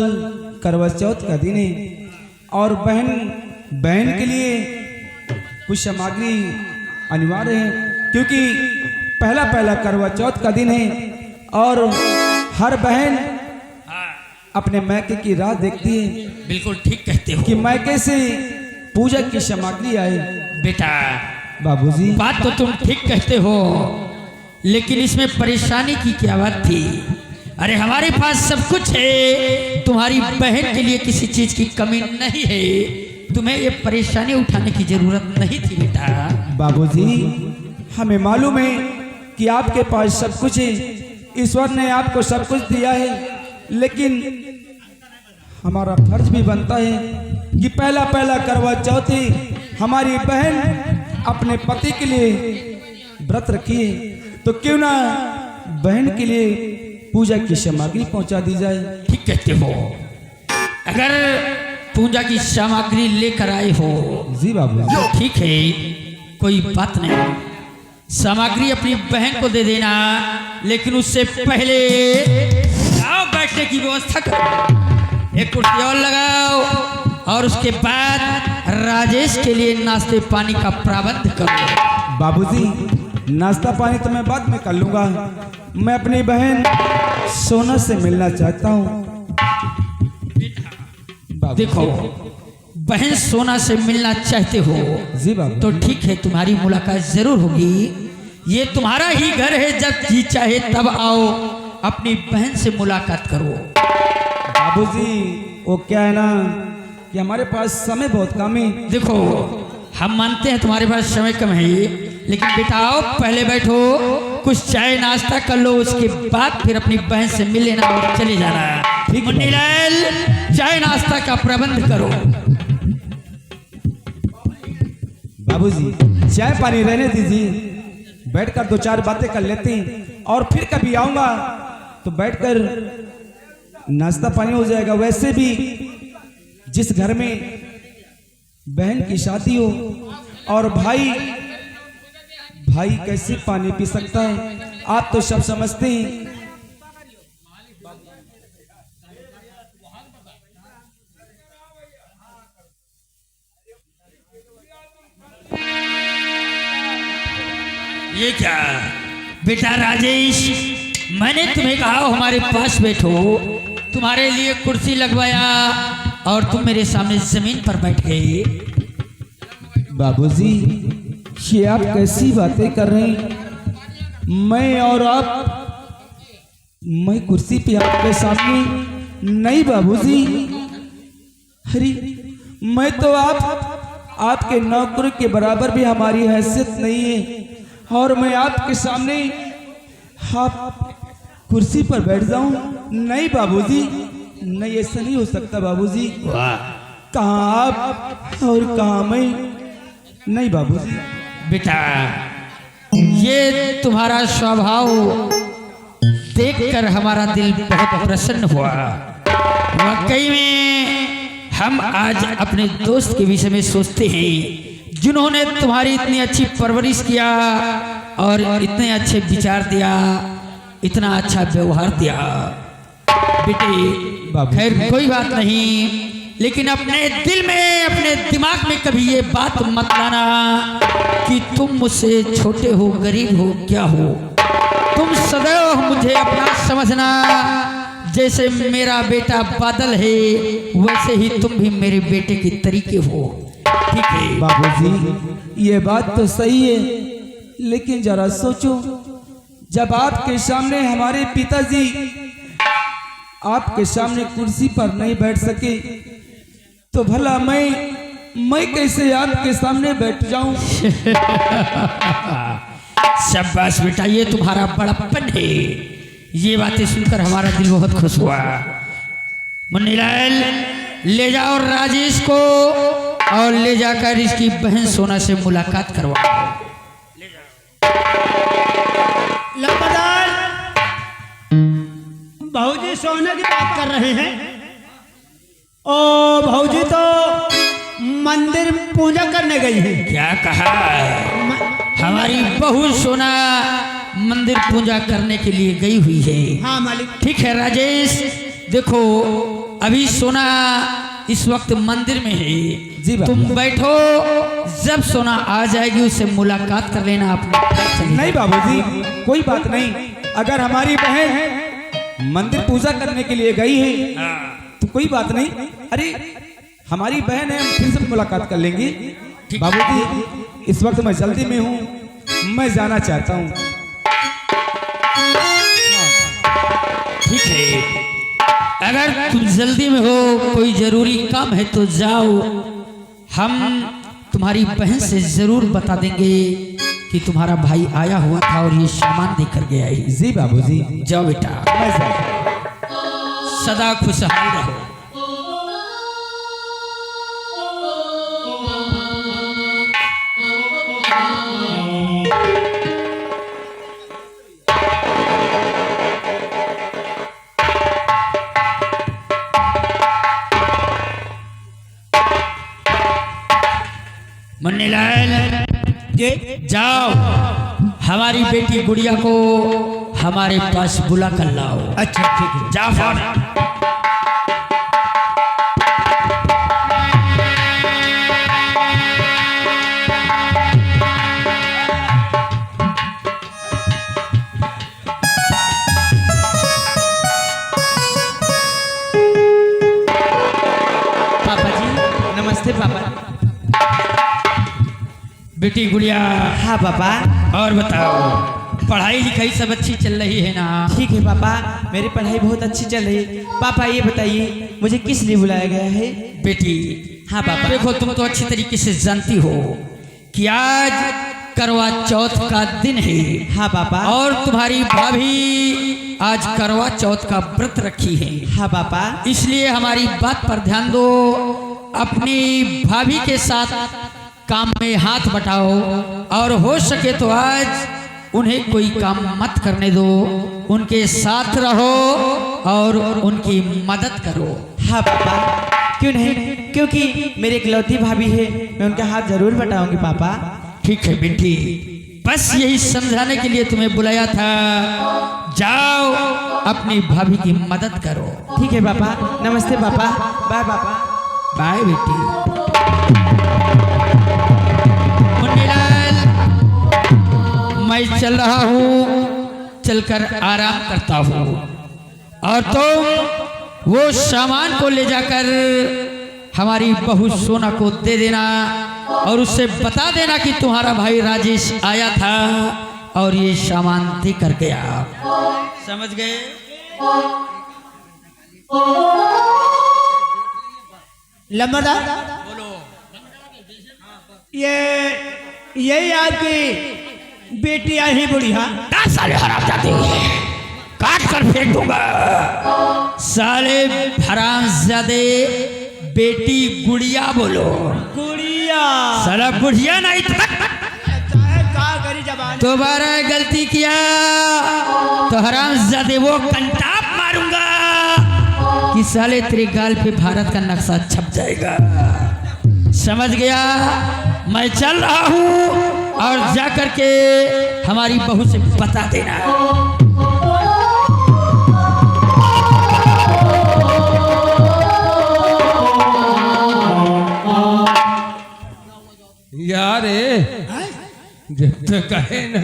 Speaker 5: करवा चौथ का दिन है और बहन के लिए कुछ सामग्री अनिवार्य है, क्योंकि पहला करवा चौथ का दिन है और हर बहन अपने मैके की राह देखती है
Speaker 1: बिल्कुल ठीक कहते हो
Speaker 5: कि मैके से पूजा की सामग्री आए।
Speaker 1: बेटा
Speaker 5: बाबूजी,
Speaker 1: बात तो तुम ठीक कहते हो, लेकिन इसमें परेशानी की क्या बात थी? अरे हमारे पास सब कुछ है, तुम्हारी बहन के लिए किसी चीज की कमी नहीं है, तुम्हें ये परेशानी उठाने की जरूरत नहीं थी बेटा।
Speaker 5: बाबूजी, हमें मालूम है कि आपके पास सब कुछ है, ईश्वर ने आपको सब कुछ दिया है, लेकिन हमारा फर्ज भी बनता है कि पहला करवा चौथ हमारी बहन अपने पति के लिए व्रत रखी है, तो क्यों ना बहन के लिए पूजा की सामग्री पहुंचा दी जाए।
Speaker 1: ठीक कहते हो, अगर पूजा की सामग्री लेकर आए हो
Speaker 5: जी बाबूजी।
Speaker 1: तो ठीक है, कोई बात नहीं, सामग्री अपनी बहन को दे देना, लेकिन उससे पहले आओ बैठने की व्यवस्था करो, एक कुर्सी और लगाओ और उसके बाद राजेश के लिए नाश्ते पानी का प्रबंध करो।
Speaker 5: बाबूजी, नाश्ता पानी तो मैं बाद में कर लूंगा, मैं अपनी बहन सोना से मिलना चाहता हूँ।
Speaker 1: देखो, बहन सोना से मिलना चाहते हो
Speaker 5: जी बाबू।
Speaker 1: तो ठीक है, तुम्हारी मुलाकात जरूर होगी, ये तुम्हारा ही घर है, जब जी चाहे तब आओ, अपनी बहन से मुलाकात करो।
Speaker 5: बाबूजी, वो क्या है ना कि हमारे पास समय बहुत कम है।
Speaker 1: देखो, हम मानते हैं तुम्हारे पास समय कम है, लेकिन बेटा आओ, पहले बैठो, कुछ चाय नाश्ता कर लो, उसके बाद फिर अपनी बहन से मिल लेना और चले जाना।
Speaker 5: ठीक है।
Speaker 1: मुन्नीलाल, चाय नाश्ता का प्रबंध करो।
Speaker 5: बाबूजी, चाय पानी रहने दीजिए, बैठकर दो चार बातें कर लेते हैं और फिर कभी आऊंगा तो बैठकर नाश्ता पानी हो जाएगा। वैसे भी जिस घर में बहन की शादी हो और भाई कैसे पानी पी सकता है, आप तो सब समझते हैं।
Speaker 1: ये क्या बेटा राजेश, मैंने तुम्हें कहा हमारे पास बैठो, तुम्हारे लिए कुर्सी लगवाया और तुम मेरे सामने जमीन पर बैठ गए।
Speaker 5: बाबूजी, ये आप कैसी बातें कर रहे हैं? मैं और आप, मैं कुर्सी पे आपके सामने नहीं बाबूजी। अरे मैं तो आपके नौकर के बराबर भी हमारी हैसियत नहीं है, और मैं आपके सामने आप कुर्सी पर बैठ जाऊं? नहीं बाबूजी, नहीं, ऐसा नहीं हो सकता बाबूजी। कहाँ आप और कहाँ मैं? नहीं बाबूजी।
Speaker 1: बेटा, ये तुम्हारा स्वभाव देखकर हमारा दिल बहुत प्रसन्न हुआ। वाकई में हम आज अपने दोस्त के विषय में सोचते हैं, जिन्होंने तुम्हारी इतनी अच्छी परवरिश किया और इतने अच्छे विचार दिया, इतना अच्छा व्यवहार दिया। बेटे, खैर कोई बात नहीं, लेकिन अपने दिल में, अपने दिमाग में कभी ये बात मत लाना कि तुम मुझसे छोटे हो, गरीब हो, क्या हो। तुम सदैव मुझे अपना समझना, जैसे मेरा बेटा बादल है वैसे ही तुम भी मेरे बेटे के तरीके हो, ठीक है?
Speaker 5: बाबूजी, ये बात तो सही है, लेकिन जरा सोचो, जब आपके सामने हमारे पिताजी आपके सामने कुर्सी पर नहीं बैठ सके, तो भला मैं कैसे आपके सामने बैठ जाऊं?
Speaker 1: शाबाश बेटा, ये तुम्हारा बड़प्पन है। ये बातें सुनकर हमारा दिल बहुत खुश हुआ। मुन्नीलाल, ले जाओ राजेश को और ले जाकर इसकी बहन सोना से मुलाकात करवाओ। ले जाओ।
Speaker 2: लंबरदार भाऊजी सोने की बात कर रहे हैं। ओ भाऊजी तो मंदिर पूजा करने गई है।
Speaker 1: क्या कहा? हमारी बहू सोना मंदिर पूजा करने के लिए गई हुई है।
Speaker 2: हाँ मालिक।
Speaker 1: ठीक है राजेश, देखो अभी सोना इस वक्त मंदिर में है।
Speaker 5: जी बाबू।
Speaker 1: तुम बैठो, जब सोना आ जाएगी उससे मुलाकात कर लेना आप।
Speaker 5: नहीं बाबूजी, कोई बात नहीं। अगर हमारी बहन मंदिर पूजा करने के लिए गई है तो कोई बात नहीं। अरे हमारी बहन है, हम फिर से मुलाकात कर लेंगे। बाबूजी इस वक्त मैं जल्दी में हूँ, मैं जाना चाहता हूँ।
Speaker 1: ठीक है, अगर तुम जल्दी में हो, कोई जरूरी काम है तो जाओ। हम तुम्हारी बहन से जरूर बता देंगे कि तुम्हारा भाई आया हुआ था और ये सामान देकर गया है।
Speaker 5: जी बाबूजी।
Speaker 1: जाओ बेटा,
Speaker 5: मैं जाता हूं।
Speaker 1: सदा खुशहाल रहो। मुन्नीलाल
Speaker 2: जी
Speaker 1: जाओ, हमारी बेटी गुड़िया को हमारे पास बुला कर लाओ।
Speaker 2: अच्छा ठीक है।
Speaker 1: जाओ फादर।
Speaker 6: पापा जी नमस्ते पापा।
Speaker 1: बेटी गुड़िया,
Speaker 6: हाँ पापा।
Speaker 1: और बताओ, पढ़ाई लिखाई सब अच्छी चल रही है ना?
Speaker 6: ठीक है पापा, मेरी पढ़ाई बहुत अच्छी चल रही है। पापा ये बताइए मुझे किस लिए बुलाया गया है?
Speaker 1: बेटी
Speaker 6: हाँ पापा।
Speaker 1: देखो, तुम तो अच्छी तरीके से जानती हो कि आज करवा चौथ का दिन है।
Speaker 6: हाँ पापा।
Speaker 1: और तुम्हारी भाभी आज करवा चौथ का व्रत रखी है।
Speaker 6: हाँ पापा।
Speaker 1: इसलिए हमारी बात पर ध्यान दो, अपनी भाभी के साथ काम में हाथ बटाओ और हो सके तो आज उन्हें कोई काम मत करने दो, उनके साथ रहो और उनकी मदद करो।
Speaker 6: हाँ पापा, क्यों नहीं, क्योंकि मेरी इकलौती भाभी है, मैं उनका हाथ जरूर बटाऊंगी पापा।
Speaker 1: ठीक है बेटी, बस यही समझाने के लिए तुम्हें बुलाया था। जाओ अपनी भाभी की मदद करो।
Speaker 6: ठीक है पापा, नमस्ते पापा। बाय पापा।
Speaker 1: बाय बेटी। मुन्नीलाल, मैं चल रहा हूँ, चलकर आराम करता हूँ और तुम वो सामान को ले जाकर हमारी बहू सोना को दे देना और उससे बता देना कि तुम्हारा भाई राजेश आया था और ये सामान दे कर गया। समझ गए?
Speaker 2: लंबरदार यही आपकी बेटी आई है बुढ़िया?
Speaker 1: साले हरामजादे, काट कर फेंक दूंगा। साले हरामजादे, बेटी गुड़िया बोलो।
Speaker 2: गुड़िया?
Speaker 1: साला बुढ़िया नहीं
Speaker 2: करी जबान।
Speaker 1: दोबारा गलती किया तो हरामजादे वो कंटाप मारूंगा कि साले तेरे गाल पे भारत का नक्शा छप जाएगा। समझ गया? मैं चल रहा हूँ और जाकर के हमारी बहू से बता देना।
Speaker 4: यार जब तक कहे ना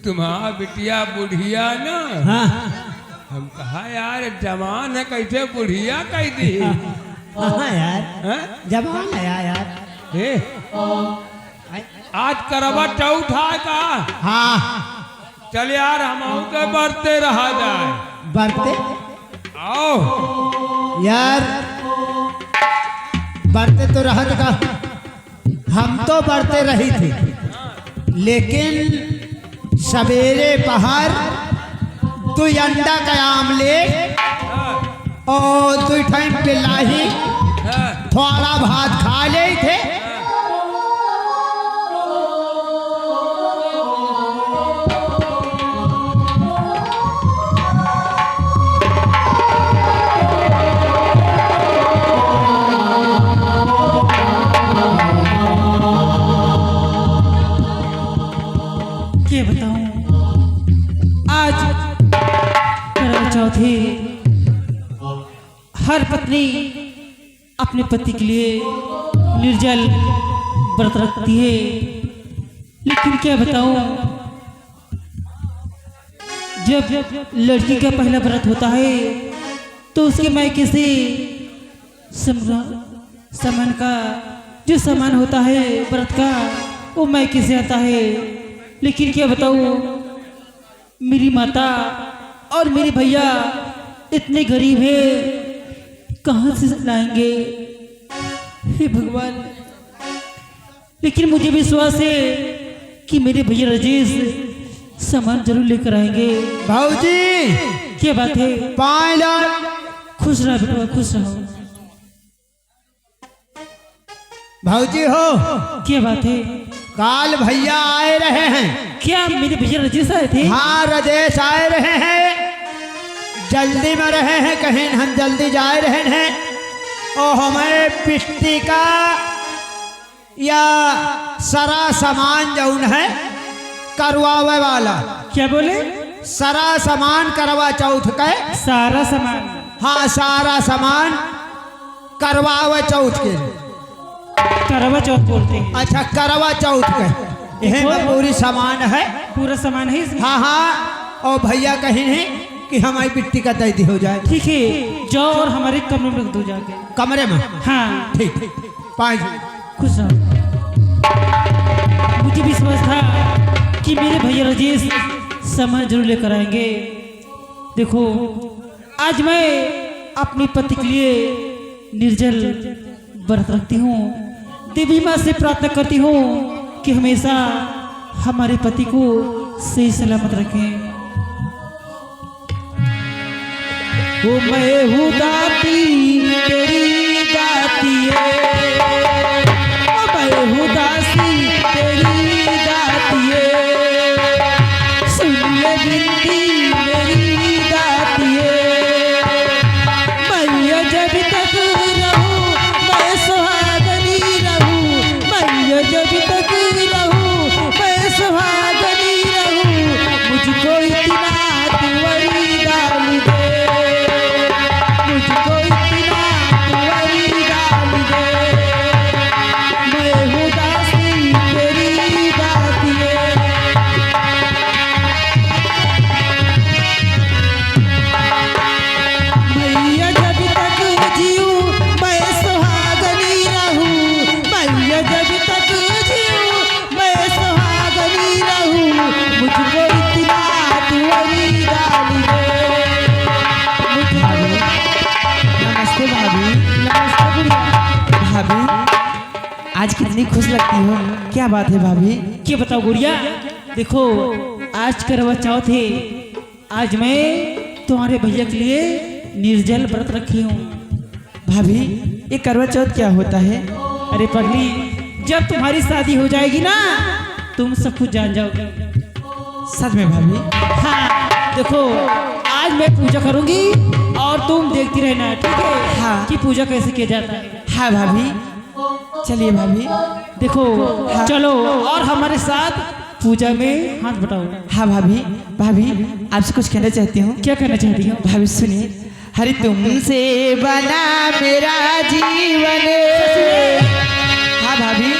Speaker 4: तुम्हारा बिटिया बुढ़िया ना,
Speaker 2: हाँ
Speaker 4: हम कहा यार जवान है, कैसे बुढ़िया कह दी?
Speaker 2: हाँ यार,
Speaker 4: हैं?
Speaker 2: जबान है यार।
Speaker 4: ए, आज करवा चौथ है का?
Speaker 2: हाँ
Speaker 4: चल यार हम के बढ़ते रहा जाए।
Speaker 2: बरते
Speaker 4: आओ
Speaker 2: यार, बढ़ते तो रहत का, हम तो बढ़ते रही थे, लेकिन सवेरे पहर तू अंडा का आमलेट और 2 टाइम के लाही थोड़ा भात खा ले थे।
Speaker 6: क्या बताऊं, आज करवा चौथ है। हर पत्नी अपने पति के लिए निर्जल व्रत रखती है, लेकिन क्या बताऊं, जब लड़की का पहला व्रत होता है तो उसके मायके से सामान का जो सामान होता है व्रत का वो मायके से आता है। लेकिन क्या बताऊं, मेरी माता और मेरे भैया इतने गरीब है, कहाँ से लाएंगे हे भगवान। लेकिन मुझे विश्वास है कि मेरे भैया राजेश सामान जरूर लेकर आएंगे।
Speaker 2: भाऊजी
Speaker 6: क्या बात है,
Speaker 2: पायलट
Speaker 6: खुश रहो बेटा, खुश रहो।
Speaker 2: भाऊजी हो,
Speaker 6: क्या बात है,
Speaker 2: काल भैया आए रहे हैं।
Speaker 6: क्या मेरे भैया राजेश आए थे?
Speaker 2: हाँ राजेश आए रहे हैं, जल्दी में रहे हैं, कहीं हम जल्दी जा रहे हैं और हमें पिष्टी का या सारा सामान जौन है करवावे वाला।
Speaker 6: क्या बोले?
Speaker 2: सारा सामान करवा चौथ का,
Speaker 6: सारा सामान?
Speaker 2: हाँ सारा सामान करवावे चौथ के।
Speaker 6: करवा चौथ बोलते हैं?
Speaker 2: अच्छा करवा चौथ का यह पूरी सामान है,
Speaker 6: पूरा सामान है इसमें?
Speaker 2: हाँ हाँ। और भैया कहीं नहीं कि हमारी पिट्टी का दैदी हो जाए।
Speaker 6: ठीक है, जाओ और हमारे कमरे में रख दो जाके।
Speaker 2: कमरे में?
Speaker 6: हाँ
Speaker 2: ठीक। पाँच
Speaker 6: खुश रहो। मुझे विश्वास था कि मेरे भैया राजेश सामान जरूर लेकर आएंगे। देखो आज मैं अपने पति के लिए निर्जल व्रत रखती हूँ, देवी माँ से प्रार्थना करती हूँ कि हमेशा हमारे पति को सही सलामत रखें। वो मैं हूँ दाती तेरी दाती है, ओ मैं हूँ दासी तेरी दाती है, सुन ले बिनती मेरी दाती है। मैं जब तक रहूं मैं सुहागनी रहूं, मैं जब तक रहूं मैं सुहागनी रहूं, मुझको इतना तुवरी डाल दे, मुझको इतना तुवरी डाल दे। मैं हूँ दासी तेरी दाती है। मैया जब तक जीऊं मैं सुहागनी रहूं, मैया जब तक जीऊं मैं सुहागनी रहूं, मुझको इतना तुवरी डाल दे, मुझको। नमस्ते भाभी। नमस्ते गुड़िया। भाभी आज कितनी खुश लगती हो, क्या बात है भाभी? क्या बताओ गुड़िया, देखो आज करवा चौथ है, आज मैं तुम्हारे भैया के लिए निर्जल व्रत रखी हूँ। भाभी ये करवा चौथ क्या होता है? अरे पगली, जब तुम्हारी शादी हो जाएगी ना तुम सब कुछ जान जाओगे। सच में भाभी? हाँ देखो आज मैं पूजा करूंगी और तुम देखती रहना, ठीक है? हाँ कि पूजा कैसे किया जाता है। हाँ भाभी, चलिए भाभी। देखो हाँ। चलो और हमारे साथ पूजा में हाथ बटाओ। हाँ भाभी। भाभी आपसे कुछ कहना चाहती हूँ। क्या कहना चाहती हूँ? भाभी सुनिए। हरि तुमसे बना मेरा जीवन। हाँ भाभी।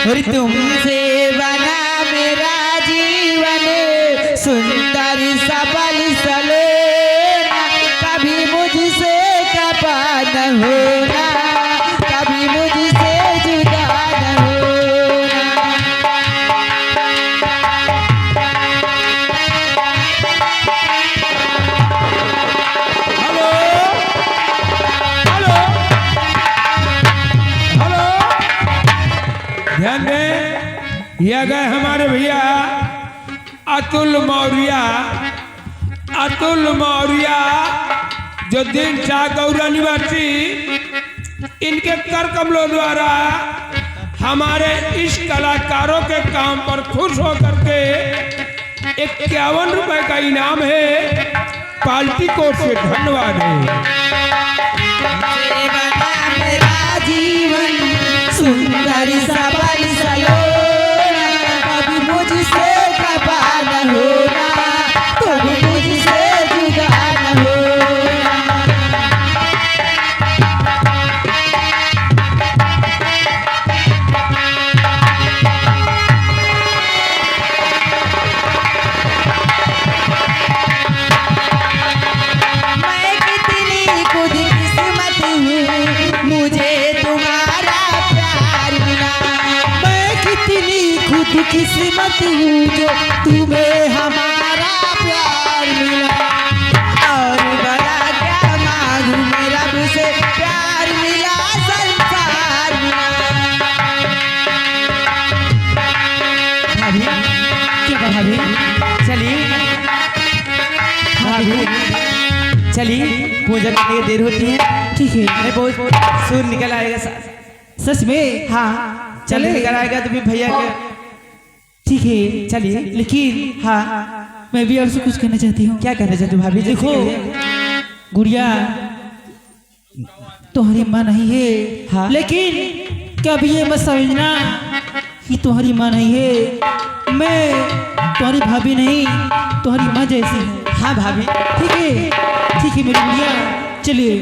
Speaker 6: हरि तुमसे बना मेरा जीवन, सुंदर सबल सलोना, कभी मुझसे कपा न होना, कभी मुझसे जुदा न होना।
Speaker 4: हेलो हेलो हेलो, ध्यान दें, यह गए हमारे भैया अतुल मौर्य। अतुल मौर्य जो दिन शाह गौरा निवासी, इनके कर कमलों द्वारा हमारे इस कलाकारों के काम पर खुश होकर के 51 रुपए का इनाम है। पार्टी को से धन्यवाद है।
Speaker 6: जीवन सुंदर सबल खुद किस्मत हूँ जो तुम्हें हमारा प्यार मिला। और बड़ा क्या मांगू मैं रब से, प्यार मिला संसार मिला। भाभी क्या भाभी, चलिए भाभी चलिए, पूजा करने की देर होती है। ठीक है, अरे बहुत सूर्य निकल आएगा सच में। हाँ चले निकल आएगा तो फिर भैया के। ठीक है चलिए, लेकिन हाँ मैं भी आपसे कुछ कहना चाहती हूँ। क्या कहना चाहती हूँ भाभी? देखो गुड़िया तुम्हारी माँ नहीं है। हाँ लेकिन कभी ये मत समझना कि तुम्हारी माँ नहीं है। मैं तुम्हारी भाभी नहीं, तुम्हारी माँ जैसी है। हाँ भाभी ठीक है मेरी गुड़िया, चलिए।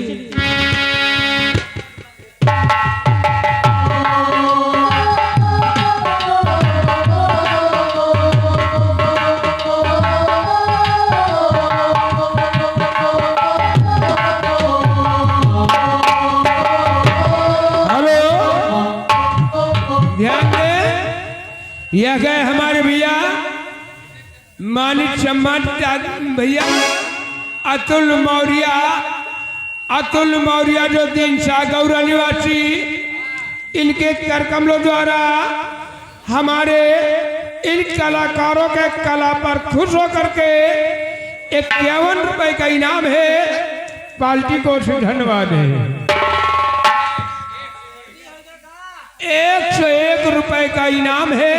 Speaker 4: यह गए हमारे भैया मानिक सम्मानित भैया अतुल मौर्य जो दिनसा गौरा निवासी, इनके कर कमलों द्वारा हमारे इन कलाकारों के कला पर खुश होकर के 51 रुपए का इनाम है। पार्टी को धन्यवाद है। 101 रुपए का इनाम है।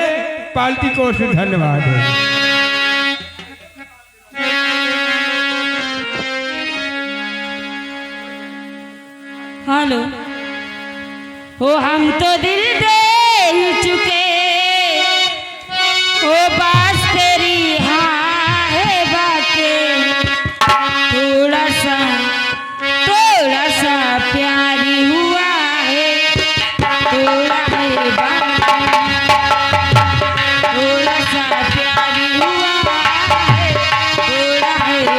Speaker 4: पार्टी को धन्यवाद है।
Speaker 7: हेलो, ओ हम तो दिल दे ही चुके, ओ बात तेरी हाँ है बातें, थोड़ा सा प्यारी हुआ है, थोड़ा है थोड़ा सा प्यारी हुआ है, थोड़ा है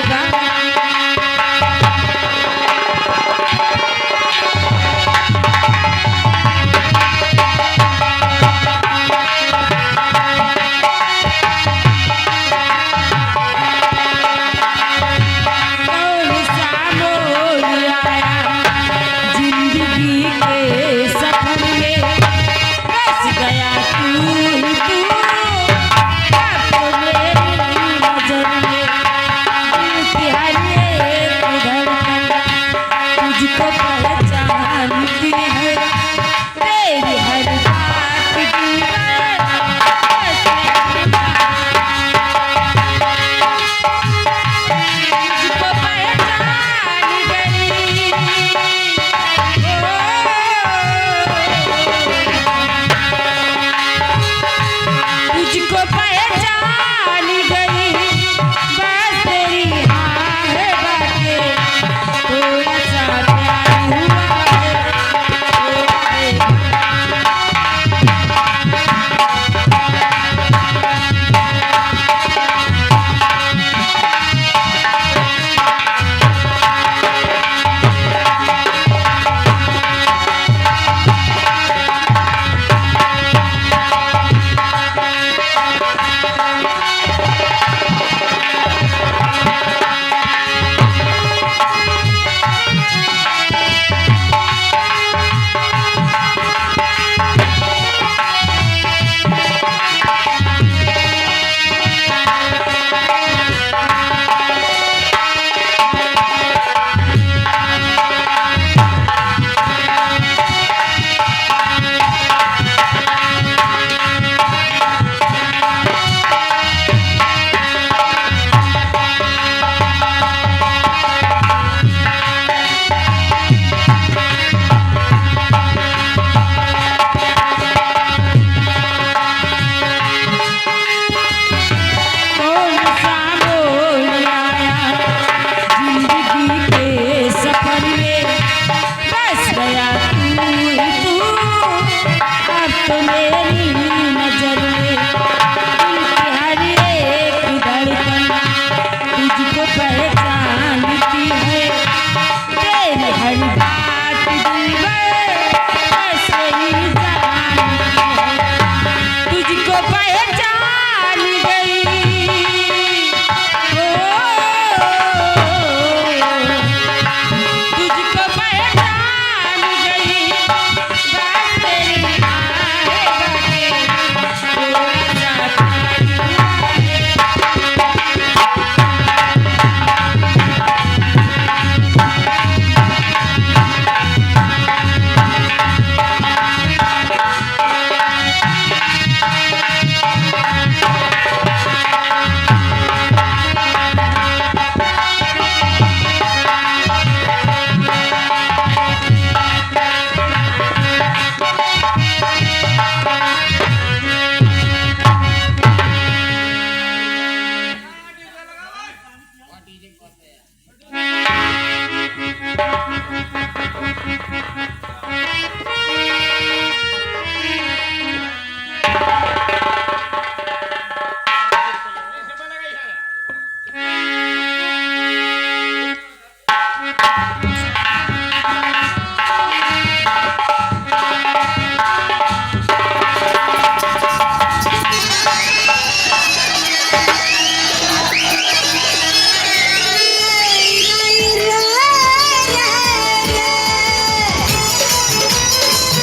Speaker 7: तो मेरी